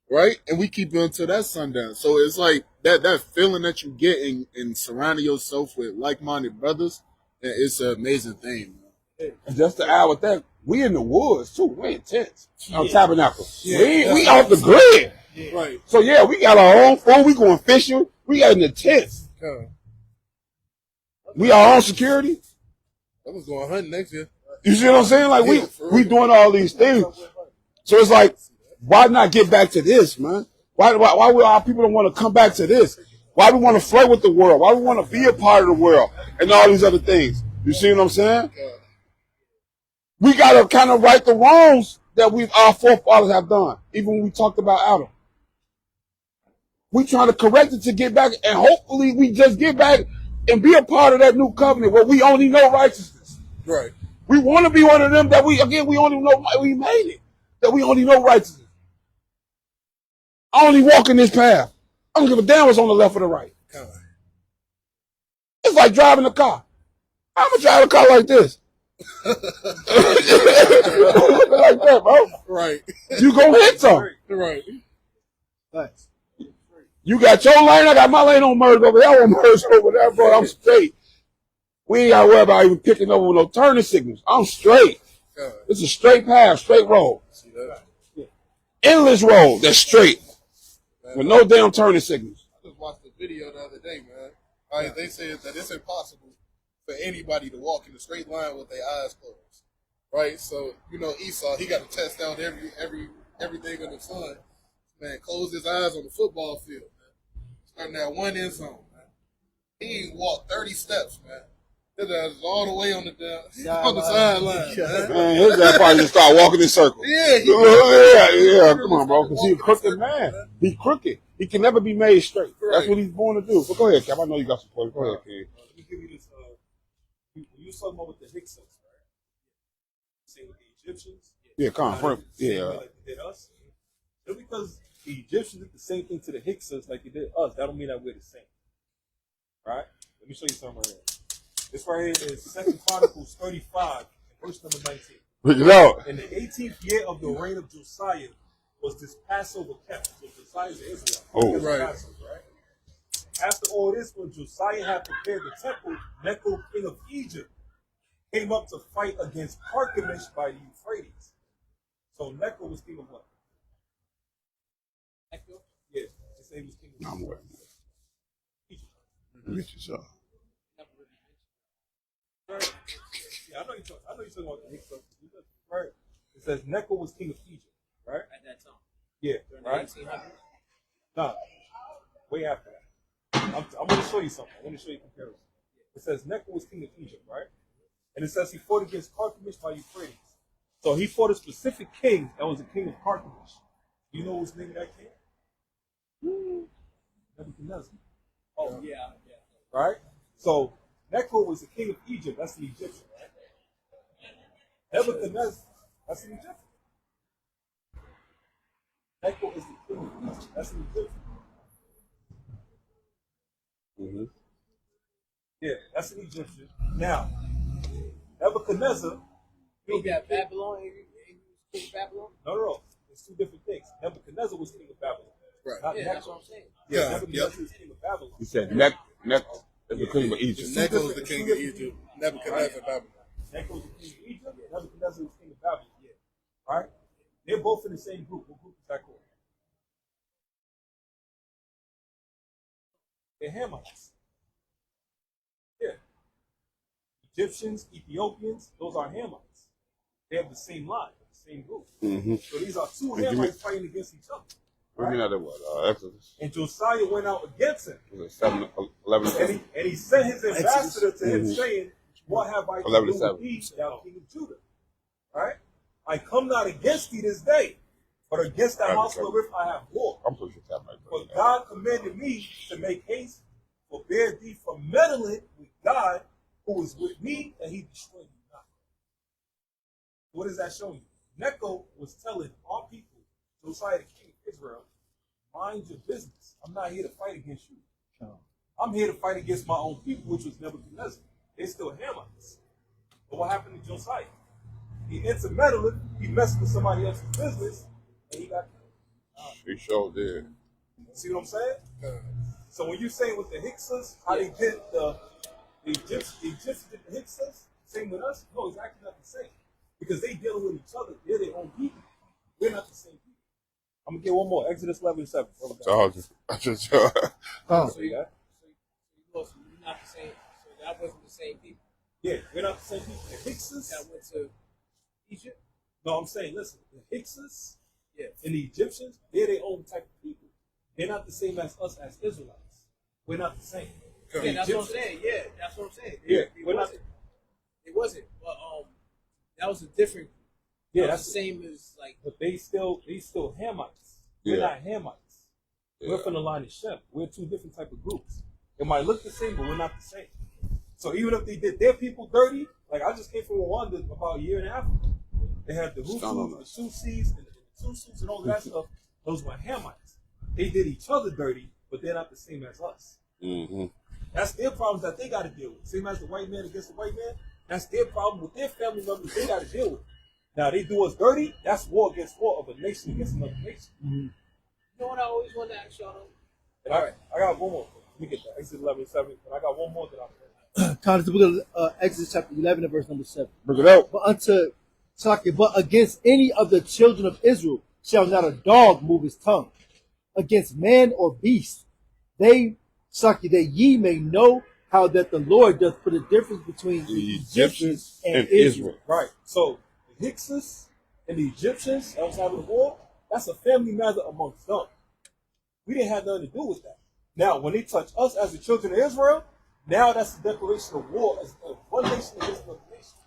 right? And we keep going to that sundown. So it's like that feeling that you get in surrounding yourself with like-minded brothers, it's an amazing thing. And just to add with that, we in the woods too. We in tents on tabernacle. We off the grid. Yeah. Right. So yeah, we got our own food. We going fishing. We got in the tents. We our own security. I was going hunting next year. You see what I'm saying? Like we doing all these things. So it's like, why not get back to this, man? Why would our people don't want to come back to this? Why we want to flirt with the world? Why we want to be a part of the world and all these other things? You see what I'm saying? We got to kind of right the wrongs that our forefathers have done, even when we talked about Adam. We trying to correct it to get back, and hopefully we just get back and be a part of that new covenant where we only know righteousness. Right. We want to be one of them that we only know we made it, that we only know righteousness. I only walk in this path. I don't give a damn what's on the left or the right. It's like driving a car. I'm going to drive a car like this. Like that, bro. Right. You gonna hit some. Right. Thanks. You got your lane, I got my lane on merge over there. I want merge over there, bro. I'm straight. We ain't got to worry about even picking over with no turning signals. I'm straight. It's a straight path, straight road. See that? Endless road that's straight. With no damn turning signals. I just watched a video the other day, man. They said that it's impossible for anybody to walk in a straight line with their eyes closed. Right? So, you know, Esau, he got to test out everything in the sun. Man, closed his eyes on the football field, man. Starting at one end zone, man. He walked 30 steps, man. His ass is all the way on the sideline, man. Man, his ass probably just start walking in circles. Yeah, yeah. Come on, bro. Because he's a crooked man. He's crooked. He can never be made straight. That's what he's born to do. But go ahead, Cap. I know you got some points. Go ahead, kid. Let me give you this. You was talking about with the Hyksos, right? Same with the Egyptians. Yeah, confirm. Yeah. Like they did us. Just because the Egyptians did the same thing to the Hyksos like they did us, that don't mean that we're the same. Right? Let me show you something right here. This right here is 2 Chronicles 35, verse number 19. Look it out. In the 18th year of the reign of Josiah was this Passover kept. So Josiah is Israel. Oh, right. Passover, right? After all this, when Josiah had prepared the temple, Necho, king of Egypt, came up to fight against Carchemish by the Euphrates. So Necho was king of what? Necho? Yeah, his name was king of I'm with Egypt. Get yourself. Right. Yeah, I know you're talking about the Hyksos. Right. It says Necho was king of Egypt, right? At that time. Yeah, right? Nah, way after that. I'm going to show you something. I'm going to show you a comparison. It says Necho was king of Egypt, right? And it says he fought against Carchemish by Euphrates. So he fought a specific king that was the king of Carchemish. Do you know what's the name of that king? Nebuchadnezzar. Oh, yeah. Right? So Necho was the king of Egypt. That's an Egyptian, right? Nebuchadnezzar, that's an Egyptian. Necho is the king of Egypt. That's an Egyptian. Mm-hmm. Yeah, that's an Egyptian. Now, Nebuchadnezzar. You got Babylon? King of Babylon? No. It's two different things. Nebuchadnezzar was king of Babylon. Right. Not Yeah, Necho. that's what I'm saying. Yeah, Nebuchadnezzar is king of Babylon. He said Necho is the king of Egypt. Necho is the king of Egypt. Nebuchadnezzar, Babylon. Necho was the king of Egypt. Nebuchadnezzar was king of Babylon. Yeah. Right? They're both in the same group. What group is that called? They're Hamites. Yeah. Egyptians, Ethiopians, those are Hamites. They have the same line, the same group. Mm-hmm. So these are two Hamites fighting against each other. What do you mean that what? Exodus? And Josiah went out against him. Was it 7, 11? And he sent his ambassador to him Mhm. saying, what have I to 11 do to 7. with thee, thou king of Judah? Right? I come not against thee this day, but against the house wherewith I have war. I'm pretty sure that might For God commanded me to make haste, forbear thee from meddling with God, who is with me, and he destroyed me not. What does that show you? Necho was telling our people, Josiah the king of Israel, mind your business. I'm not here to fight against you. I'm here to fight against my own people, which was Nebuchadnezzar. They're still Hamites. But what happened to Josiah? He intermeddled, he messed with somebody else's business, and he got killed. He sure did. See what I'm saying? So when you're saying with the Hyksos, how they did the Egyptians did the Hyksos, same with us? No, it's actually not the same. Because they dealing with each other. They're their own people. We're not the same people. I'm going to get one more. Exodus 11:7. I just So you got? So you're not the same. So that wasn't the same people Yeah, we're not the same people. The Hyksos that went to Egypt. No, I'm saying, listen, the Hyksos Yeah. and the Egyptians, they're their own type of people. They're not the same as us as Israelites. We're not the same. Yeah, that's what I'm saying. Yeah, that's what I'm saying. Yeah, it wasn't. It wasn't. But that was a different. Yeah, That's that's the same as like. But they still Hamites. We're Yeah. not Hamites. Yeah. We're from the line of Shem. We're two different type of groups. It might look the same, but we're not the same. So even if they did their people dirty, like I just came from Rwanda about a year and a half ago. They had the Hutus, the Tutsis, and the Tutsis, and all that stuff. Those were Hamites. They did each other dirty, but they're not the same as us. Mm-hmm. That's their problems that they got to deal with. Same as the white man against the white man. That's their problem with their family members they got to deal with. Now, they do us dirty, that's war against war of a nation against another nation. You know what I always wanted to ask y'all though? And I got one more. Let me get that. Exodus 11:7. And I got one more that I'm Kind of the book of Exodus chapter 11 and verse number 7. Bring it out. But against any of the children of Israel shall not a dog move his tongue. Against man or beast, that ye may know how that the Lord doth put a difference between the Egyptians and Israel. Right. So the Hyksos and the Egyptians that was having a war, that's a family matter amongst them. We didn't have nothing to do with that. Now, when they touch us as the children of Israel, now that's the declaration of war as one nation against another nation.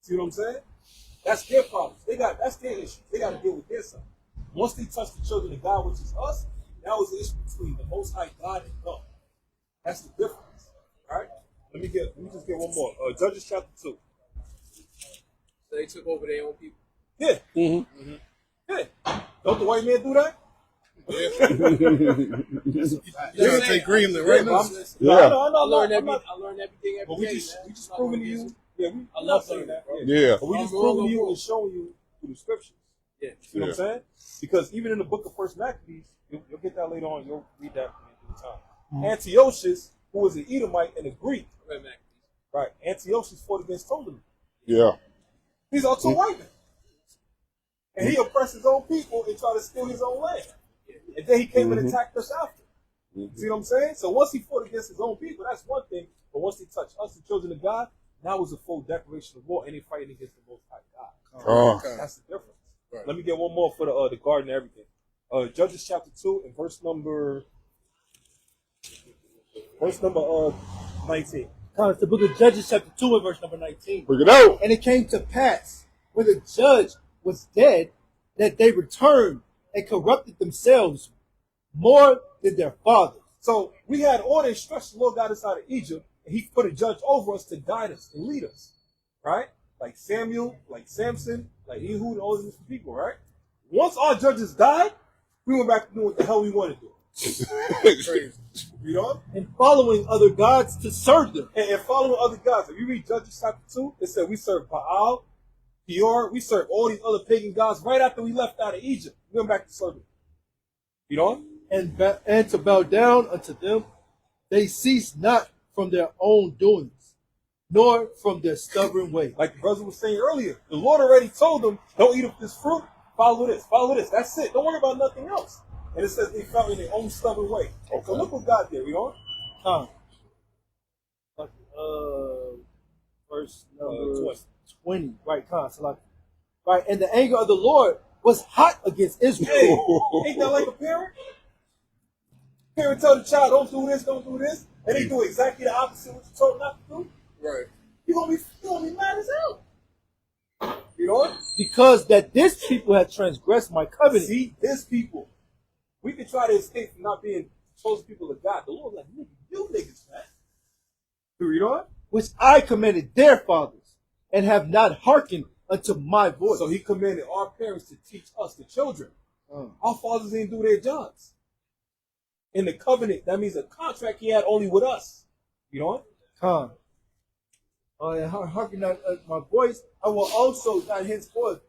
See what I'm saying? That's their problems. That's their issue. They got to deal with their stuff. Once they touch the children of God, which is us, now is the issue between the Most High God and them. That's the difference. All right. Let me just get one more. Judges chapter 2. So they took over their own people. Yeah. Mm-hmm. Yeah. Don't the white man do that? You're gonna take Greenland right now. Yeah. I learned everything every But day. we just proving to you. Yeah, I love saying that. Yeah. But we just proving to you and showing you through the scriptures. Yeah. You know what I'm saying? Because even in the book of First Maccabees, you'll get that later on. You'll read that in due time. Antiochus, who was an Edomite and a Greek, right? Antiochus fought against Ptolemy. Yeah. These are two white men. And he oppressed his own people and tried to steal his own land. And then he came and attacked us after. See what I'm saying? So once he fought against his own people, that's one thing. But once he touched us, the children of God, now it's a full declaration of war, and they're fighting against the Most High God. Oh. That's the difference. Right. Let me get one more for the garden and everything. Judges chapter 2 and verse number 19. Kind of the book of Judges chapter 2 and verse number 19. Bring it out. And it came to pass, when the judge was dead, that they returned and corrupted themselves more than their fathers. So we had all the instructions the Lord got us out of Egypt, and he put a judge over us to guide us and lead us. Right? Like Samuel, like Samson, like Ehud, and all these different people, right? Once our judges died, we went back to doing what the hell we wanted to do. Crazy. You know? And following other gods to serve them. And following other gods. If you read Judges chapter 2, it said we served Baal, Peor, we served all these other pagan gods right after we left out of Egypt. We went back to serving. You know? And to bow down unto them, they cease not from their own doings, nor from their stubborn way. Like the brother was saying earlier, the Lord already told them, don't eat of this fruit, follow this, follow this. That's it. Don't worry about nothing else. And it says they fell in their own stubborn way. Okay. So look what God did, you know? Verse number 20. Right, right, and the anger of the Lord was hot against Israel. Hey, ain't that like a parent? Parent tell the child, don't do this, don't do this. And they do exactly the opposite of what you told them not to do. Right. You're gonna be mad as hell. You know? Because that this people have transgressed my covenant. See, this people. We can try to escape from not being chosen people of God. The Lord like, nigga, you niggas, man. You read on? Which I commanded their fathers, and have not hearkened unto my voice. So he commanded our parents to teach us, the children. Our fathers didn't do their jobs. In the covenant, that means a contract he had only with us. You know? And hearken not my voice, I will also not henceforth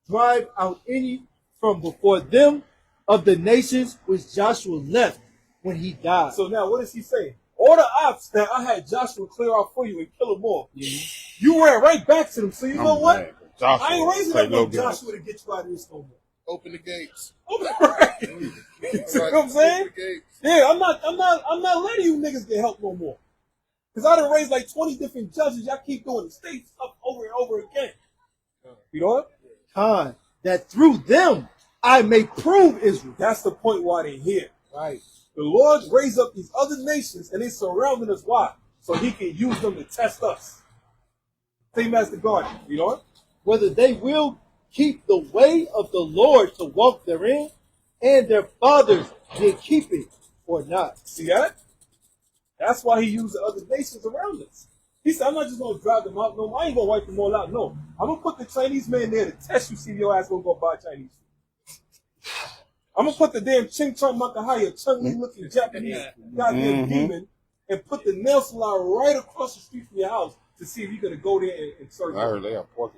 drive out any from before them of the nations which Joshua left when he died. So now what is he saying? All the ops that I had Joshua clear out for you and kill them all, you ran right back to them. So you know what? I ain't raising up no Joshua to get you out of this no more. Open the gates. Right. You see what I'm saying? Yeah, I'm not letting you niggas get help no more. Because I done raised like 20 different judges. Y'all keep doing the same stuff over and over again. You know what? That through them I may prove Israel. That's the point why they're here. Right. The Lord raised up these other nations and they surrounding us. Why? So he can use them to test us. Same as the garden. You know what? Whether they will keep the way of the Lord to walk therein, and their fathers did keep it or not. See that? That's why he used the other nations around us. He said, I'm not just going to drive them out. No, I ain't going to wipe them all out. No. I'm going to put the Chinese man there to test you, see if your ass going to go buy Chinese food. I'm going to put the damn Ching Chong Makahaya, Chung-Li looking Japanese goddamn demon and put the nail salon right across the street from your house to see if you're going to go there and serve. I heard they have pork.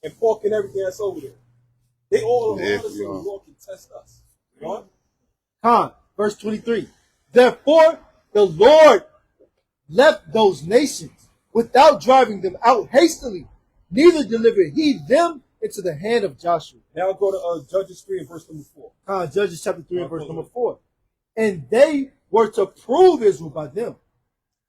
And pork and everything that's over there. They all around us so the Lord can test us. You know what? Verse 23. Therefore, the Lord left those nations without driving them out hastily, neither delivered he them into the hand of Joshua. Now go to Judges 3 and verse number 4. Judges chapter 3 and verse number 4. And they were to prove Israel by them,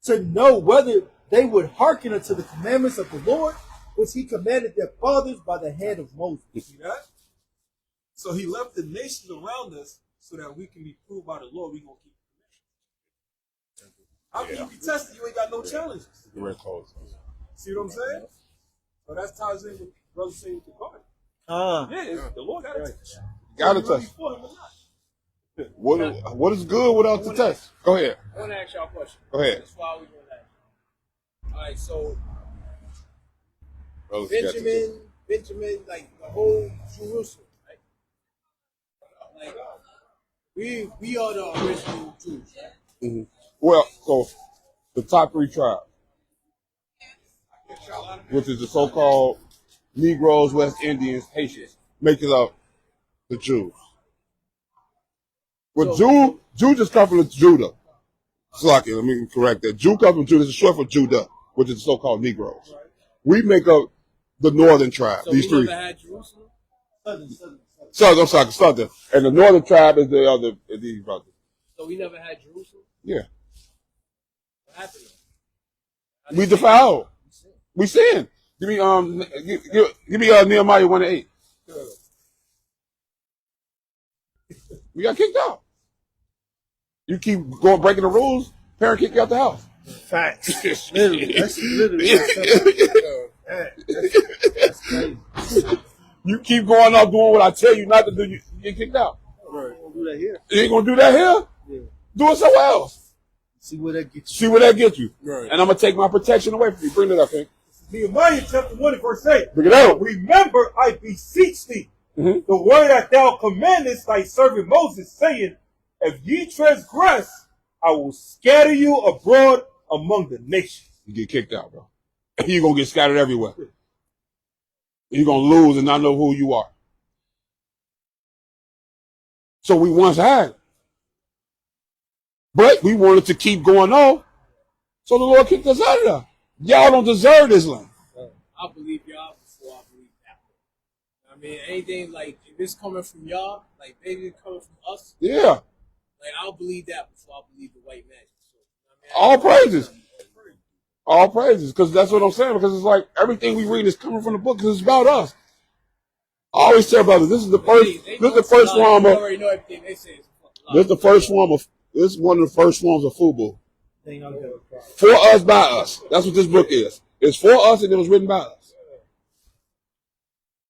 to know whether they would hearken unto the commandments of the Lord, which he commanded their fathers by the hand of Moses. You see that? So he left the nations around us so that we can be proved by the Lord. We're going to keep the commandments. How can you be tested? You ain't got no challenges. Very close. See what I'm saying? So that ties in with brother saying with the garden. Yeah, the Lord got to test you. Got to Whether you test. for him or not. What is good without the test? Go ahead. I want to ask y'all a question. Go ahead. That's why we doing that. All right, so Brother, Benjamin, like the whole Jerusalem, right? Like we are the original Jews, right? Mm-hmm. Well, so the top 3 tribes, which is the so-called Negroes, West Indians, Haitians, making up the Jews. Well, Jew just comes from Judah. Slaki, let me correct that. Jew comes from Judah. It's short for Judah, which is the so-called Negroes. We make up the northern tribe. So these we 3. never had Jerusalem. Southern. And the northern tribe is the other, these brothers. So we never had Jerusalem. Yeah. What happened? We defiled. We sinned. Give me Nehemiah 1:8. We got kicked out. You keep going breaking the rules, parent kick you out the house. Facts. Literally. That's literally. That's crazy. You keep going up doing what I tell you not to do, you get kicked out. Right. We'll do that here. You ain't gonna do that here? Yeah. Do it somewhere else. See where that gets you. See where that gets you. Right. And I'm gonna take my protection away from you. Bring it up, Hank. Nehemiah chapter 1 and verse 8. Bring it out. Remember, I beseech thee, Mhm. the word that thou commandest thy servant Moses, saying, if ye transgress, I will scatter you abroad among the nations. You get kicked out, bro. You're gonna get scattered everywhere. You're gonna lose and not know who you are. So we once had it. But we wanted to keep going on. So the Lord kicked us out of there. Y'all don't deserve this land. I believe y'all before I believe that. I mean, anything like if it's coming from y'all, like maybe it's coming from us. Yeah. Like I'll believe that before I believe the white magic. So, All praises. All praises. Because that's what I'm saying. Because it's like everything we read is coming from the book because it's about us. I always tell brothers, this is the first. This is the first form of. already know everything they say. This is the first form of. This is one of the first forms of FUBU. They ain't gonna get it. For us, by us. That's what this book is. It's for us and it was written by us.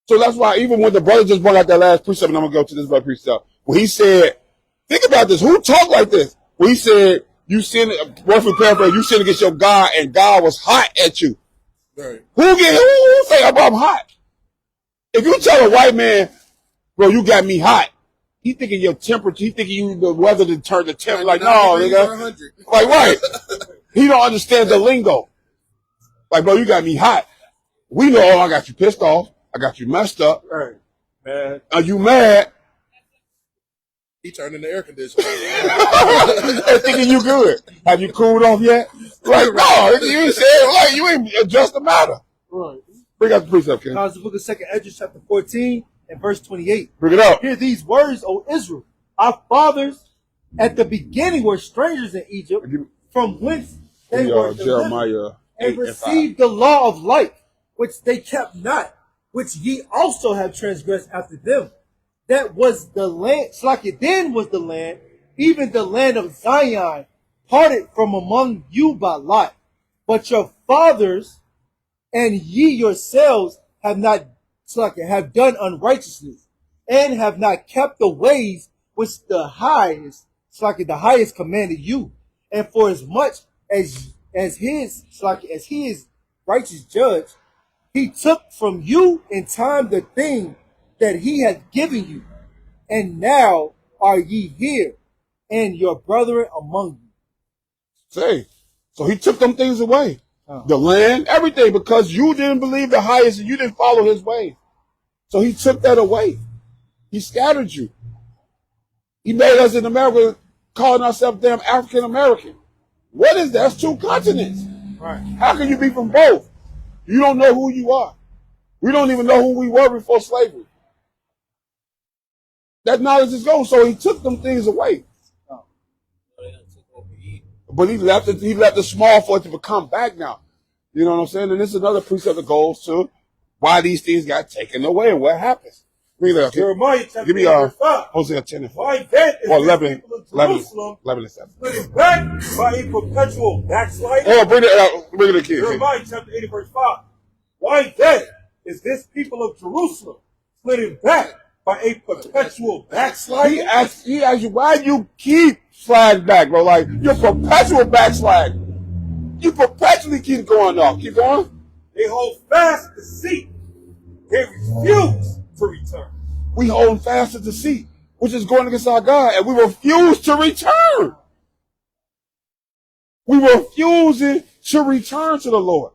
So that's why even when the brother just brought out that last precept, and I'm going to go to this brother precept, when he said, think about this, who talked like this? When he said, you sinned, roughly paraphrase, you sinned against your God and God was hot at you. Right. Who say I'm hot? If you tell a white man, bro, you got me hot, he thinking your temperature, he thinking you the weather to turn the temperature. Like, no, nigga. Like, right. He don't understand the lingo. Like, bro, you got me hot. We know, oh, I got you pissed off. I got you messed up. Right. Man. Are you mad? He turned in the air conditioner. And thinking you good. Have you cooled off yet? Like, no, you ain't saying, like, you ain't adjust the matter. Right. Bring out the precept, Ken. Now it's the book of 2nd Esdras chapter 14 and verse 28. Bring it up. Hear these words, O Israel. Our fathers at the beginning were strangers in Egypt, from whence they were delivered, Jeremiah 8 and received the law of life, which they kept not, which ye also have transgressed after them. That was the land, Slakia, then was the land, even the land of Zion, parted from among you by lot. But your fathers and ye yourselves have not, Slakia, have done unrighteousness, and have not kept the ways which the highest, Slakia, the highest commanded you. And for as much as his, Slakia, as he is righteous judge, he took from you in time the thing that he hath given you. And now are ye here, and your brethren among you. Say, so he took them things away. The land, everything, because you didn't believe the highest and you didn't follow his way. So he took that away. He scattered you. He made us in America calling ourselves damn African American. What is that? That's two continents. Right. How can you be from both? You don't know who you are. We don't even know who we were before slavery. That knowledge is gone. So he took them things away. But he left it small for it to become back now. You know what I'm saying? And this is another precept that goes to why these things got taken away and what happens. Read that, okay? Jeremiah chapter Give me 5. Hosea 10 and 4. Why then is Or the 11, people of 11, Jerusalem 11 and 7. split back by a perpetual backsliding? Oh, bring it out. Bring it again. Jeremiah chapter 8 verse 5. Why then is this people of Jerusalem splitting back by a perpetual backsliding? He asked you, why you keep sliding back, bro? Like, you're perpetual backsliding. You perpetually keep going off. Keep going. They hold fast deceit. They refuse to return. We holding fast to deceit, which is going against our God, and we refuse to return. We refusing to return to the Lord.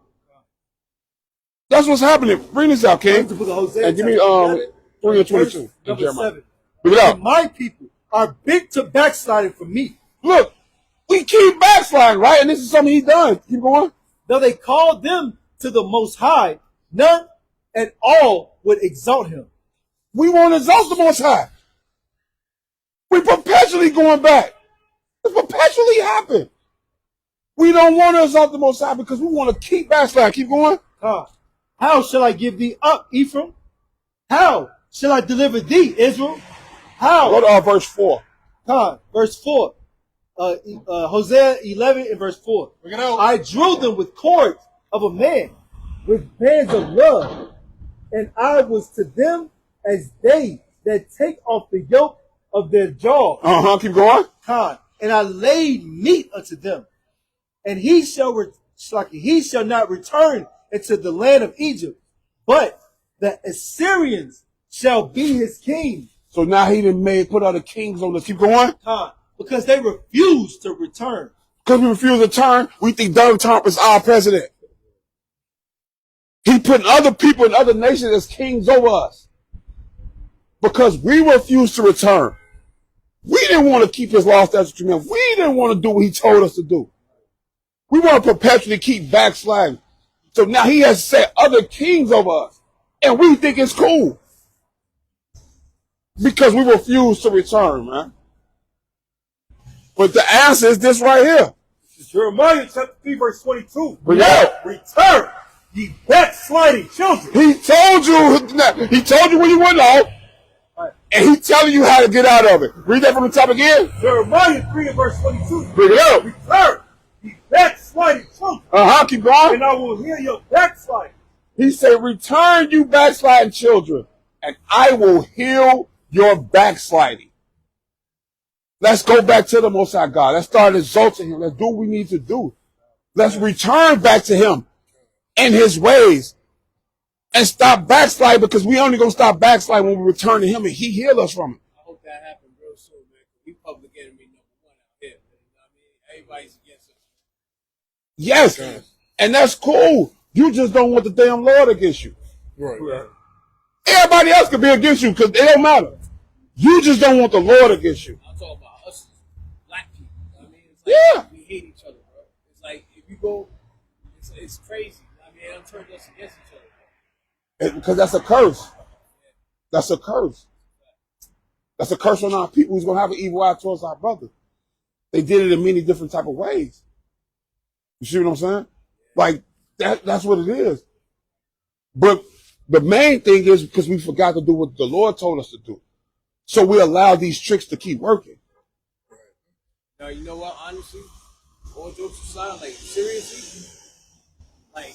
That's what's happening. Bring this out, King. And give me 3 and 22. Number 7. Bring it out. My people are big to backsliding for me. Look, we keep backsliding, right? And this is something he done. Keep going. Though they called them to the Most High, none and all would exalt him. We won't exalt the Most High. We perpetually going back. It's perpetually happen. We don't want to exalt the Most High because we want to keep backsliding. Keep going. How shall I give thee up, Ephraim? How shall I deliver thee, Israel? How? Go to verse 4. Verse 4. Hosea 11 and verse 4. I drew them with cords of a man, with bands of love, and I was to them as they that take off the yoke of their jaws. Keep going. And I laid meat unto them, and he shall not return into the land of Egypt, but the Assyrians shall be his king. So now he done put other kings on us. Keep going. Because they refuse to return. Because we refuse to turn, we think Donald Trump is our president. He put other people in other nations as kings over us. Because we refuse to return. We didn't want to keep his law, statutes, and commandments. We didn't want to do what he told us to do. We want to perpetually keep backsliding. So now he has set other kings over us. And we think it's cool. Because we refuse to return, man. But the answer is this right here. Jeremiah chapter 3 verse 22. Return, ye backsliding children. He told you when you went off, and he telling you how to get out of it. Read that from the top again. Jeremiah 3 and verse 22. Bring it up. Return, ye backsliding children. Keep going. And I will heal your backsliding. He said, return, you backsliding children, and I will heal your backsliding. Let's go back to the Most High God. Let's start exalting him. Let's do what we need to do. Let's return back to him and his ways and stop backsliding, because we only going to stop backsliding when we return to him and he heal us from it. I hope that happens real soon, man. We public enemy #1 out here. Everybody's against us. Yes. And that's cool. You just don't want the damn Lord against you. Right. Everybody else could be against you because it don't matter. You just don't want the Lord against you. I'm talking about us black people. It's like we hate each other, bro. It's like if you go, it's crazy. It don't turn us against each other. Because that's a curse. That's a curse. That's a curse on our people who's going to have an evil eye towards our brother. They did it in many different type of ways. You see what I'm saying? Like, that's what it is. But the main thing is because we forgot to do what the Lord told us to do. So we allow these tricks to keep working. Now, you know what? Honestly, all jokes aside, like, seriously, like,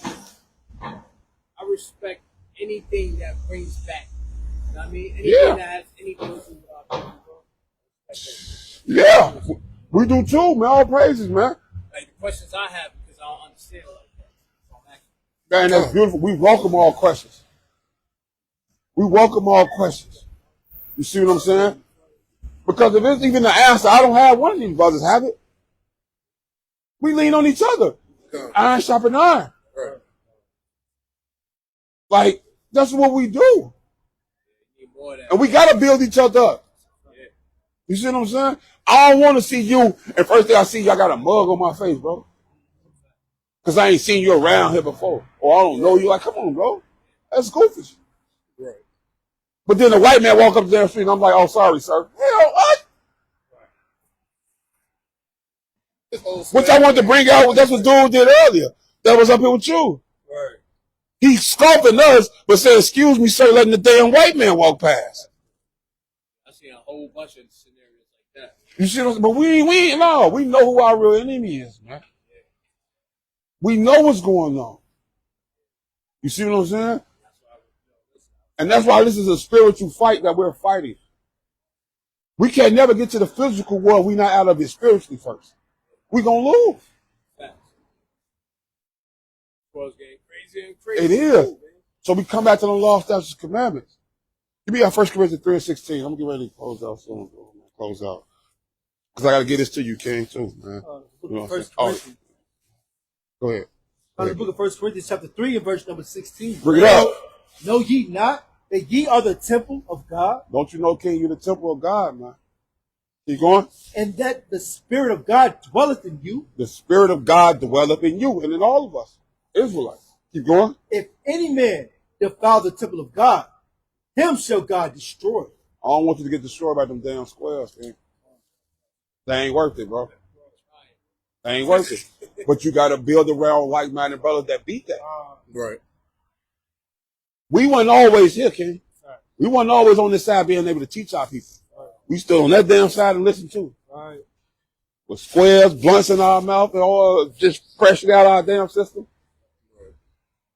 I respect anything that brings back. You know what I mean? Anything that has anything to do with our people, bro. Yeah. We do too, man. All praises, man. Like, the questions I have, because I don't understand like that. Man, that's beautiful. We welcome all questions. We welcome all questions. You see what I'm saying? Because if it's even the answer, I don't have one of these brothers have it. We lean on each other. Iron sharpen iron. Right. Like, that's what we do. And we got to build each other up. You see what I'm saying? I don't want to see you, and first thing I see you, I got a mug on my face, bro. Because I ain't seen you around here before. Or I don't know you. Like, come on, bro. That's goofy. Right. But then the white man walk up the damn street, and I'm like, oh, sorry, sir. Hell, what? Which I wanted to bring out, that's what dude did earlier. That was up here with you. Right. He scoffing us, but said, excuse me, sir, letting the damn white man walk past. I seen a whole bunch of scenarios like that. You see what I'm saying? But we know who our real enemy is, man. We know what's going on. You see what I'm saying? And that's why this is a spiritual fight that we're fighting. We can't never get to the physical world. We're not out of it spiritually first. We're going to lose. Facts. World's getting crazy and crazy. It is. So we come back to the law, statutes, commandments. Give me our 1 Corinthians 3:16. I'm going to get ready to close out soon. Close out. Because I got to get this to you, King, too, man. You know what I'm saying? Go ahead. The book of 1 Corinthians chapter 3 and verse number 16. Bring it out. Know ye not that ye are the temple of God, Don't you know, King, you're the temple of God, man. Keep going. and that the Spirit of God dwelleth in you? The Spirit of God dwelleth in you and in all of us, Israelites. Keep going. If any man defile the temple of God, him shall God destroy. I don't want you to get destroyed by them damn squares, King. They ain't worth it, bro. They ain't worth it. But you got to build around like-minded brothers that beat that. Right. We weren't always here, King. We weren't always on this side being able to teach our people. We stood on that damn side and listened to. Right. With squares, blunts in our mouth, and all just pressuring out our damn system.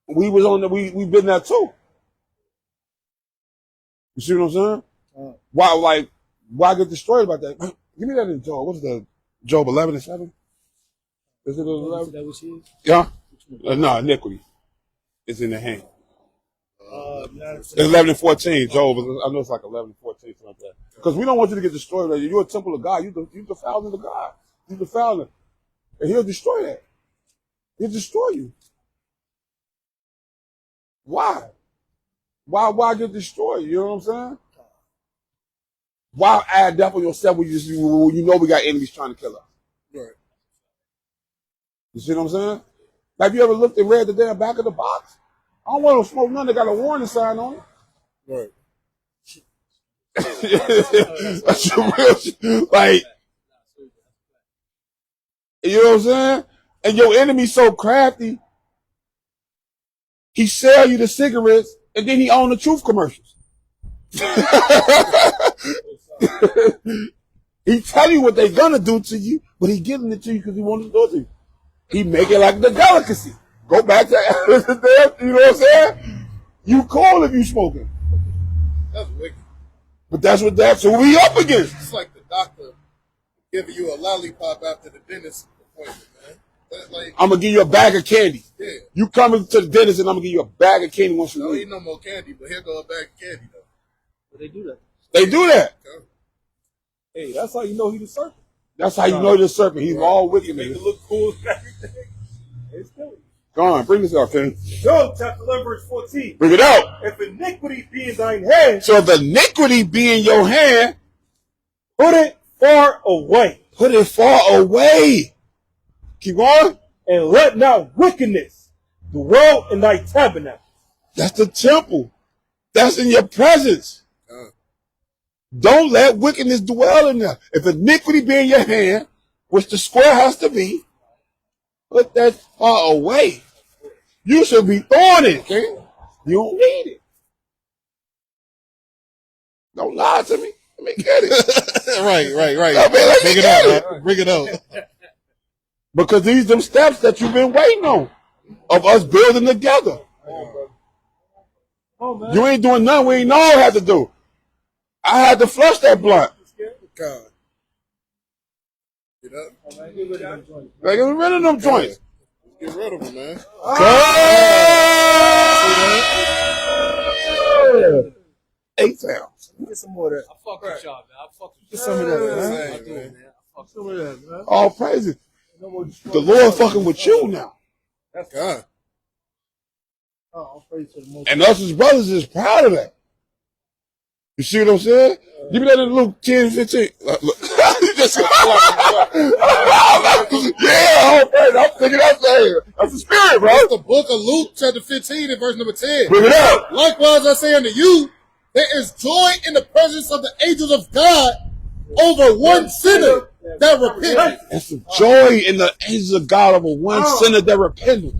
We was on the, we been there too. You see what I'm saying? Why get destroyed about that? Give me that in Job. What's the Job 11:7? Is it 11? Is that what she is? Yeah. No, iniquity is in the hand. It's It's 11:14. Job, I know it's like 11:14, something like that. Because we don't want you to get destroyed. You're a temple of God. You're the founder of God. You're the founder. And he'll destroy that. He'll destroy you. Why? Why get destroyed? You know what I'm saying? Why add death on yourself when you know we got enemies trying to kill us? Right. You see what I'm saying? Have you ever looked and read the damn back of the box? I don't want to smoke none that got a warning sign on it. Right. That's a real shit. Like, you know what I'm saying? And your enemy's so crafty, he sell you the cigarettes and then he own the truth commercials. He tell you what they gonna do to you, but he giving it to you because he wants to do it to you. He make it like the delicacy. Go back to you know what I'm saying? You cool if you smoking. That's wicked. But that's what we up against. It's like the doctor giving you a lollipop after the dentist appointment, man. That's like, I'm gonna give you a bag of candy. yeah. You coming to the dentist and I'm gonna give you a bag of candy once you Don't leave. eat no more candy, but here go a bag of candy, though. But they do that. They do that. Okay. Hey, that's how you know he's a serpent. That's how you know the serpent. He's all wicked. Make it nigga. look cool and everything. It's killing. Go on, bring this up, King. Job chapter 11 verse 14. Bring it out. If iniquity be in thine hand, So if iniquity be in your hand, put it far away, put it far away. Keep going. and let not wickedness dwell in thy tabernacle. That's the temple. That's in your presence. Don't let wickedness dwell in there. If iniquity be in your hand, which the square has to be, put that far away. You should be throwing it, King. You don't need it. Don't lie to me. Let me get it. Right. I mean, let me get it. Bring it up. Because these them steps that you've been waiting on of us building together. Oh, man. You ain't doing nothing we ain't all had to do. I had to flush that blunt. God. Get up. Like, get rid of them joints. Get rid of them, man. Oh! 8 pounds. Get some more of that. I fuck with y'all, man. I fuck with Get y'all. some of that, Yeah. man. I do, man. I fuck Some of that, man. All praises. The Lord fucking with you now. God. Oh, I'll praise to the most. And us as brothers is proud of that. You see what I'm saying? Give me that in Luke 10:15. Look. Yeah, okay, I'm thinking that's the spirit, bro. That's the book of Luke, chapter 15, and verse number 10. Bring it up. Likewise, I say unto you, there is joy in the presence of the angels of God over one sinner that repents. It's the joy in the angels of God over one sinner that repents.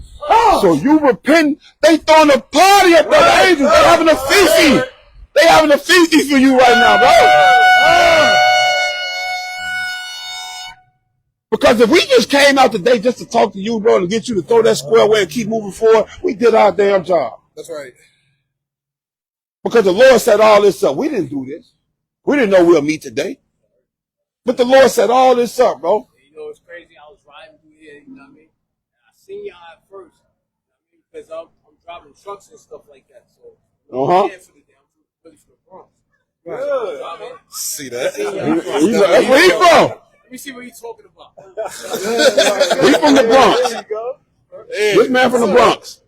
So you repent, they throwing a party up there, the angels. They having a feasty. They having a feasty for you right now, bro. Because if we just came out today just to talk to you, bro, to get you to throw that square away and keep moving forward, we did our damn job. That's right. Because the Lord set all this up. We didn't do this. We didn't know we'll meet today. But the Lord set all this up, bro. You know, it's crazy. I was riding through here, you know what I mean? And I seen y'all at first, you know what I mean? Because I'm driving trucks and stuff like that. So, I'm here for the day. I'm really for the Bronx. Right. You know what I mean? See that? That's where he from. Let me see what you're talking about. He from the Bronx. There you go. This man from the Bronx.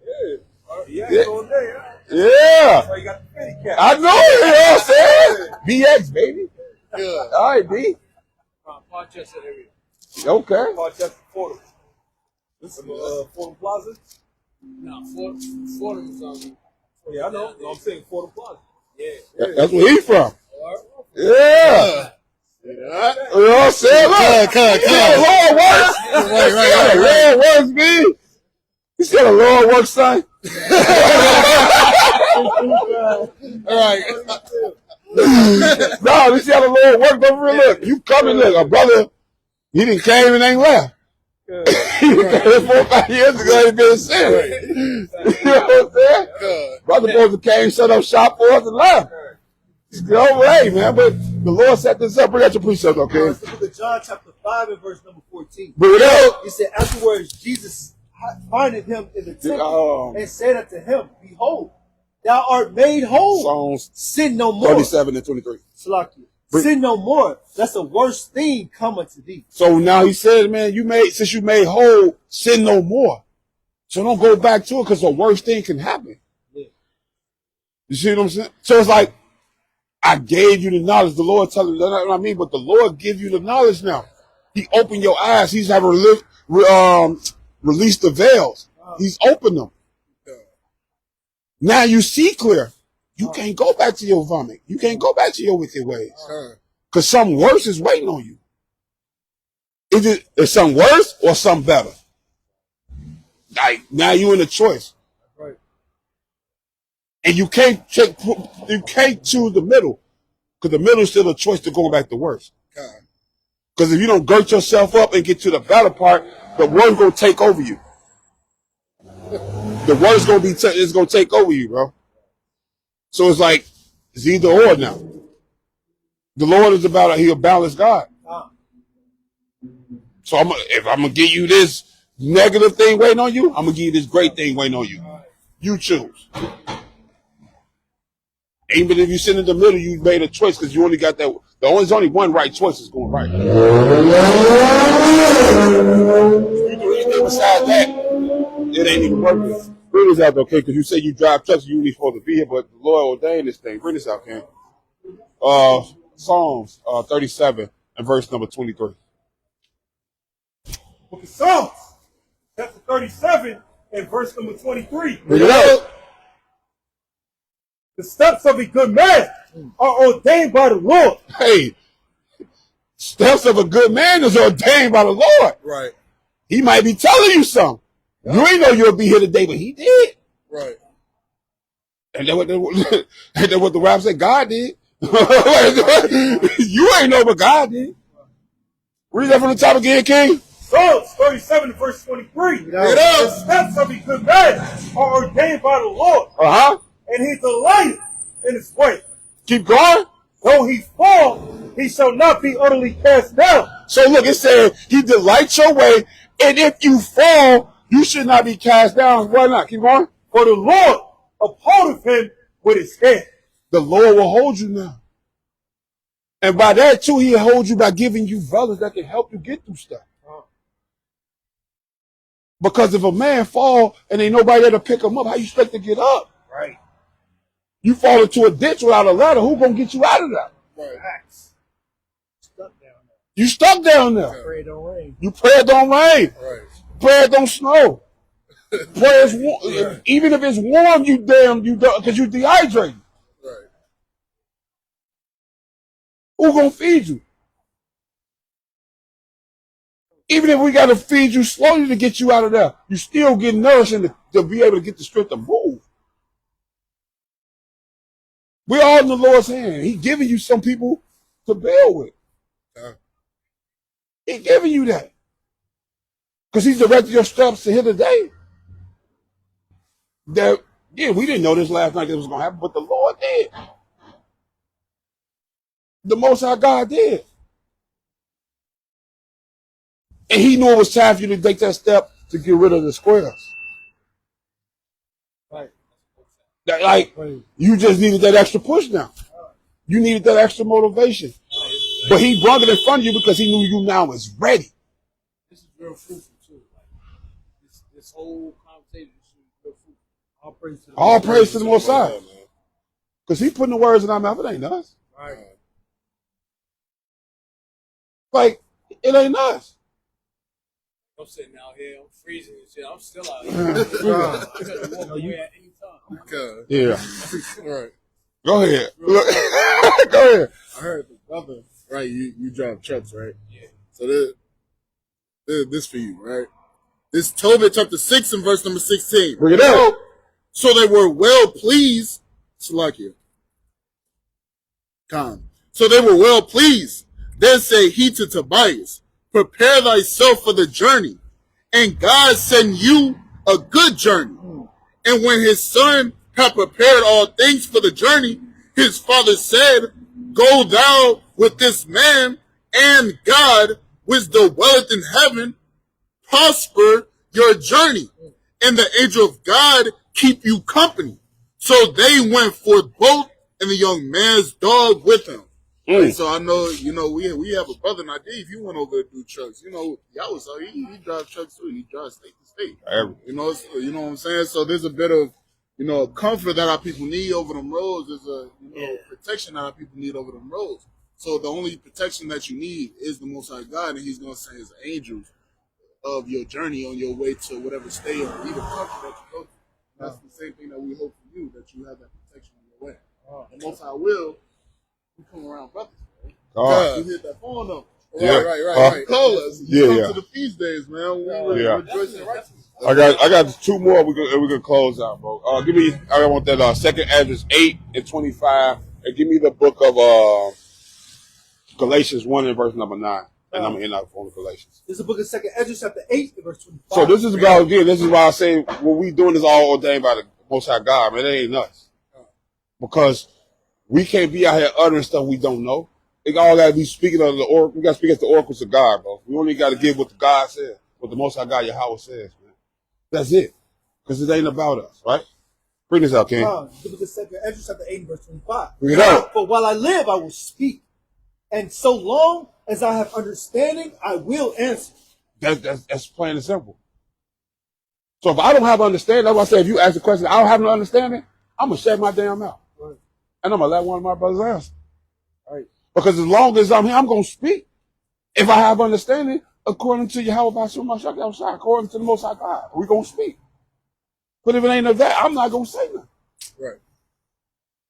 Yeah. All day, huh? Yeah. So you got the fitty cap. I know it, you know what I'm saying? BX, baby. Yeah. All right, B. Parchester area. Okay. Parchester, Fordham. This is Fordham Plaza? No, Fordham is on. Oh, yeah, I know. No, I'm saying Fordham Plaza. Yeah. That's where he from. Yeah. You know what I'm saying? Look, Lord works. Right. Lord works, B. You said a Lord works, son. All right. No, this is how the Lord worked over here. Look, you coming, look, a brother, he didn't came and ain't left. He was there 4 or 5 years ago, he been sin. You know what I'm saying? Brother supposed to came, set up shop for us and left. Still right, man, but the Lord set this up. Bring out your precept, okay? It's the book of John, chapter 5, and verse number 14. Bring it out. He said, afterwards, Jesus findeth him in the temple and said unto him, Behold, thou art made whole. Psalms Sin no more. 37 and 23. Salakia. Sin no more. That's the worst thing come unto thee. So now he said, man, since you made whole, sin no more. So don't go back to it because the worst thing can happen. Yeah. You see what I'm saying? So it's like, I gave you the knowledge. The Lord telling you, that's what I mean, but the Lord give you the knowledge now. He opened your eyes. He's having released the veils. He's opened them. Now you see clear. You can't go back to your vomit. You can't go back to your wicked ways. Because something worse is waiting on you. Is something worse or something better? Like, now you're in a choice. Right. And you can't choose the middle. Because the middle is still a choice to going back to worse. Because if you don't girt yourself up and get to the better part, the worst going to take over you. The worst going to is going to take over you, bro. So it's like, it's either or now. The Lord is He's a balanced God. So if I'm going to give you this negative thing waiting on you, I'm going to give you this great thing waiting on you. You choose. Even if you sit in the middle, you made a choice because you only got that. There's only one right choice is going right. You do anything besides that, it ain't even working. Bring this out, okay? Because you say you drive trucks, you ain't supposed to be here, but the Lord ordained this thing. Bring this out, Ken. Psalms 37 and verse number 23. Book of Psalms, chapter 37 and verse number 23. Bring it out. The steps of a good man are ordained by the Lord. Hey, steps of a good man is ordained by the Lord. Right. He might be telling you something. You ain't know you'll be here today, but he did. Right. And then what the rap said, God did. You ain't know, but God did. Read that from the top again, King. Psalms 37 verse 23. The steps of a good man are ordained by the Lord. And he delighteth in his way. Keep going. Though he fall, he shall not be utterly cast down. So look, it said he delights your way, and if you fall, you should not be cast down. Why not? Keep going. For the Lord upholdeth him with his hand. The Lord will hold you now. And by that too, he'll hold you by giving you brothers that can help you get through stuff. Because if a man fall and ain't nobody there to pick him up, how you expect to get up? Right. You fall into a ditch without a ladder, who gonna get you out of that? Right. Stuck down there. You stuck down there. Pray it don't rain. You pray it don't rain. Right. Pray it don't snow. Pray it's warm. Even if it's warm, you don't, because you dehydrated. Right. Who gonna feed you? Even if we got to feed you slowly to get you out of there, you still get nourishing to be able to get the strength to move. We're all in the Lord's hand. He giving you some people to build with. He giving you that. Because he's directed your steps to here today. That, yeah, we didn't know this last night that was going to happen, but the Lord did. The Most High God did. And he knew it was time for you to take that step to get rid of the squares. Right. That, like, you just needed that extra push now. You needed that extra motivation. But he brought it in front of you because he knew you now is ready. This is real fruitful too. Like this whole conversation is real fruitful. All praise to the Most High. Because he putting the words in our mouth. It ain't us. Right. Like, it ain't us. I'm sitting out here, I'm freezing and shit. I'm still out here. I gotta walk away at any time. Okay. Yeah. Right. Go ahead. Look. Go ahead. I heard the brother, right? You drive trucks, right? Yeah. So this for you, right? This Tobit chapter 6 and verse number 16. Bring it out. So they were well pleased, Salakia. So they were well pleased. Then say he to Tobias, prepare thyself for the journey, and God send you a good journey. And when his son had prepared all things for the journey, his father said, go thou with this man, and God, which dwelleth in heaven, prosper your journey, and the angel of God keep you company. So they went forth both, and the young man's dog with him. Right, so I know, we have a brother, Nadiv, he went over to do trucks. Y'all so he drives trucks too. He drives state to state. You know what I'm saying? So there's a bit of, comfort that our people need over them roads. There's a, protection that our people need over them roads. So the only protection that you need is the Most High God, and he's going to send his angels of your journey on your way to whatever state or even country that you go to. That's the same thing that we hope for you, that you have that protection on your way. And Most High will. You come around, brothers. You hit that phone up. Yeah. Right. Call us. Yeah, come to the feast days, man. We rejoicing righteousness. I got two more. We can close out, bro. Give me. I want that second Esdras 8 and 25, and give me the book of Galatians 1 and verse number 9, and I'm gonna end out on Galatians. This is the book of 2nd Esdras chapter 8 and verse 25. So this is about, again. This is why I say what we doing is all ordained by the Most High God, man. It ain't us, because we can't be out here uttering stuff we don't know. It all got to be speaking of the oracle. We got to speak as the oracles of God, bro. We only got to give what the God says, what the Most High God Yahweh says, man. That's it. Because it ain't about us, right? Bring this out, King. The book of 2nd Esdras chapter 8 and verse 25. Bring it out. For while I live, I will speak. And so long as I have understanding, I will answer. That's plain and simple. So if I don't have understanding, that's why I say if you ask a question, I don't have no understanding, I'm going to shut my damn mouth. Right. And I'm going to let one of my brothers answer. Right. Because as long as I'm here, I'm going to speak. If I have understanding, according to Yahweh Bashum Mashak outside, according to the Most High God, we're going to speak. But if it ain't of that, I'm not going to say nothing. Right.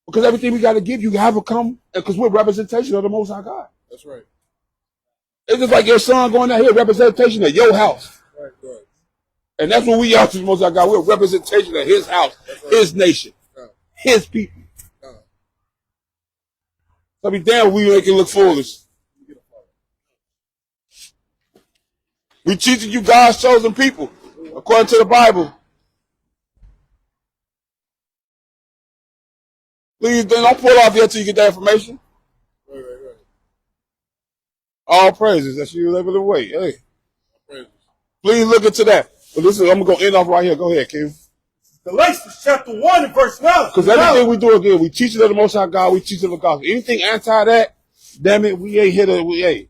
Because everything we got to give, you have to come, because we're representation of the Most High God. That's right. It's just like your son going out here, representation of your house. Right. And that's what we are to the Most High God. We're a representation of his house, his nation, his people. So be damned we make it look foolish. We teaching you God's chosen people, according to the Bible. Please don't pull off yet till you get that information. Right. All praises. That's you living away. Hey. Praises. Please look into that. But listen, I'm going to end off right here. Go ahead, King. Galatians chapter 1 and verse 9. Because everything we do again, we teach it of the Most High God, we teach it of the gospel. Anything anti that, damn it, we ain't here to,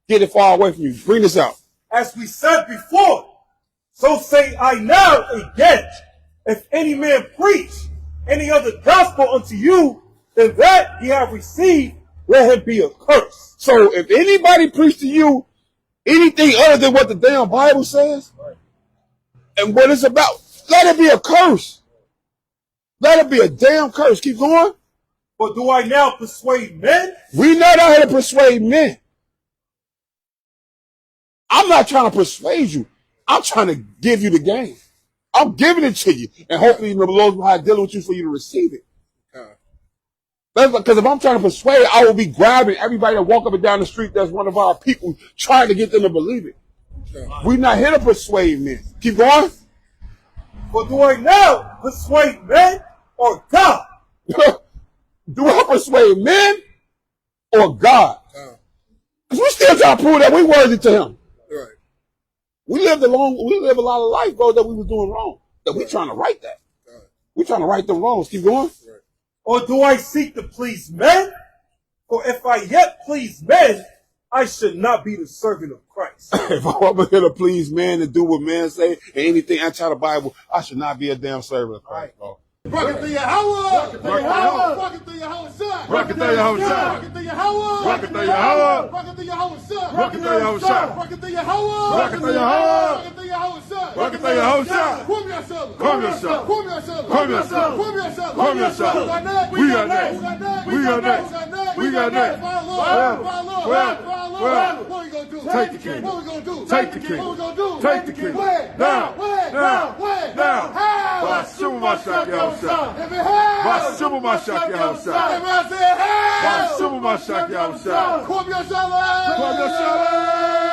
get it far away from you. Bring this out. As we said before, so say I now again, if any man preach any other gospel unto you than that ye have received, let him be accursed. So if anybody preach to you anything other than what the damn Bible says and what it's about, let it be a curse. Let it be a damn curse. Keep going. But do I now persuade men? We not out here to persuade men. I'm not trying to persuade you. I'm trying to give you the game. I'm giving it to you. And hopefully the Lord will deal with you for you to receive it. Because if I'm trying to persuade, I will be grabbing everybody that walk up and down the street that's one of our people, trying to get them to believe it. We're not here to persuade men. Keep going. But do I now persuade men or God? Do I persuade men or God? Because we're still trying to prove that we're worthy to him. Right. We live a lot of life, bro, that we were doing wrong. That we're trying to right that. We're trying to right them wrongs. Keep going. Right. Or do I seek to please men? For if I yet please men, I should not be the servant of Christ. If I'm here to please men and do what men say and anything outside the Bible, I should not be a damn servant of Christ, bro. Rock it through your house. Rock it through your house. Rock it through your house. Rock it through your house. Rock it through your house. Rock it through your house. Rock it through your house. Rock it through your house. Rock it through your house. Rock it through your house. Rock it through your house. Rock it through your house. Come yourself. Come yourself. Come yourself. Come yourself. Come yourself. Come yourself. We got next. We got next. We got next. What we gonna do? Take the king. What we gonna do? Take the king. What we gonna do? Take the king. Now. Now. How? Super Mashak Yahusha. If it has. Super Mashak Yahusha. If I say has. Super Mashak Yahusha. Come yourself. Come yourself.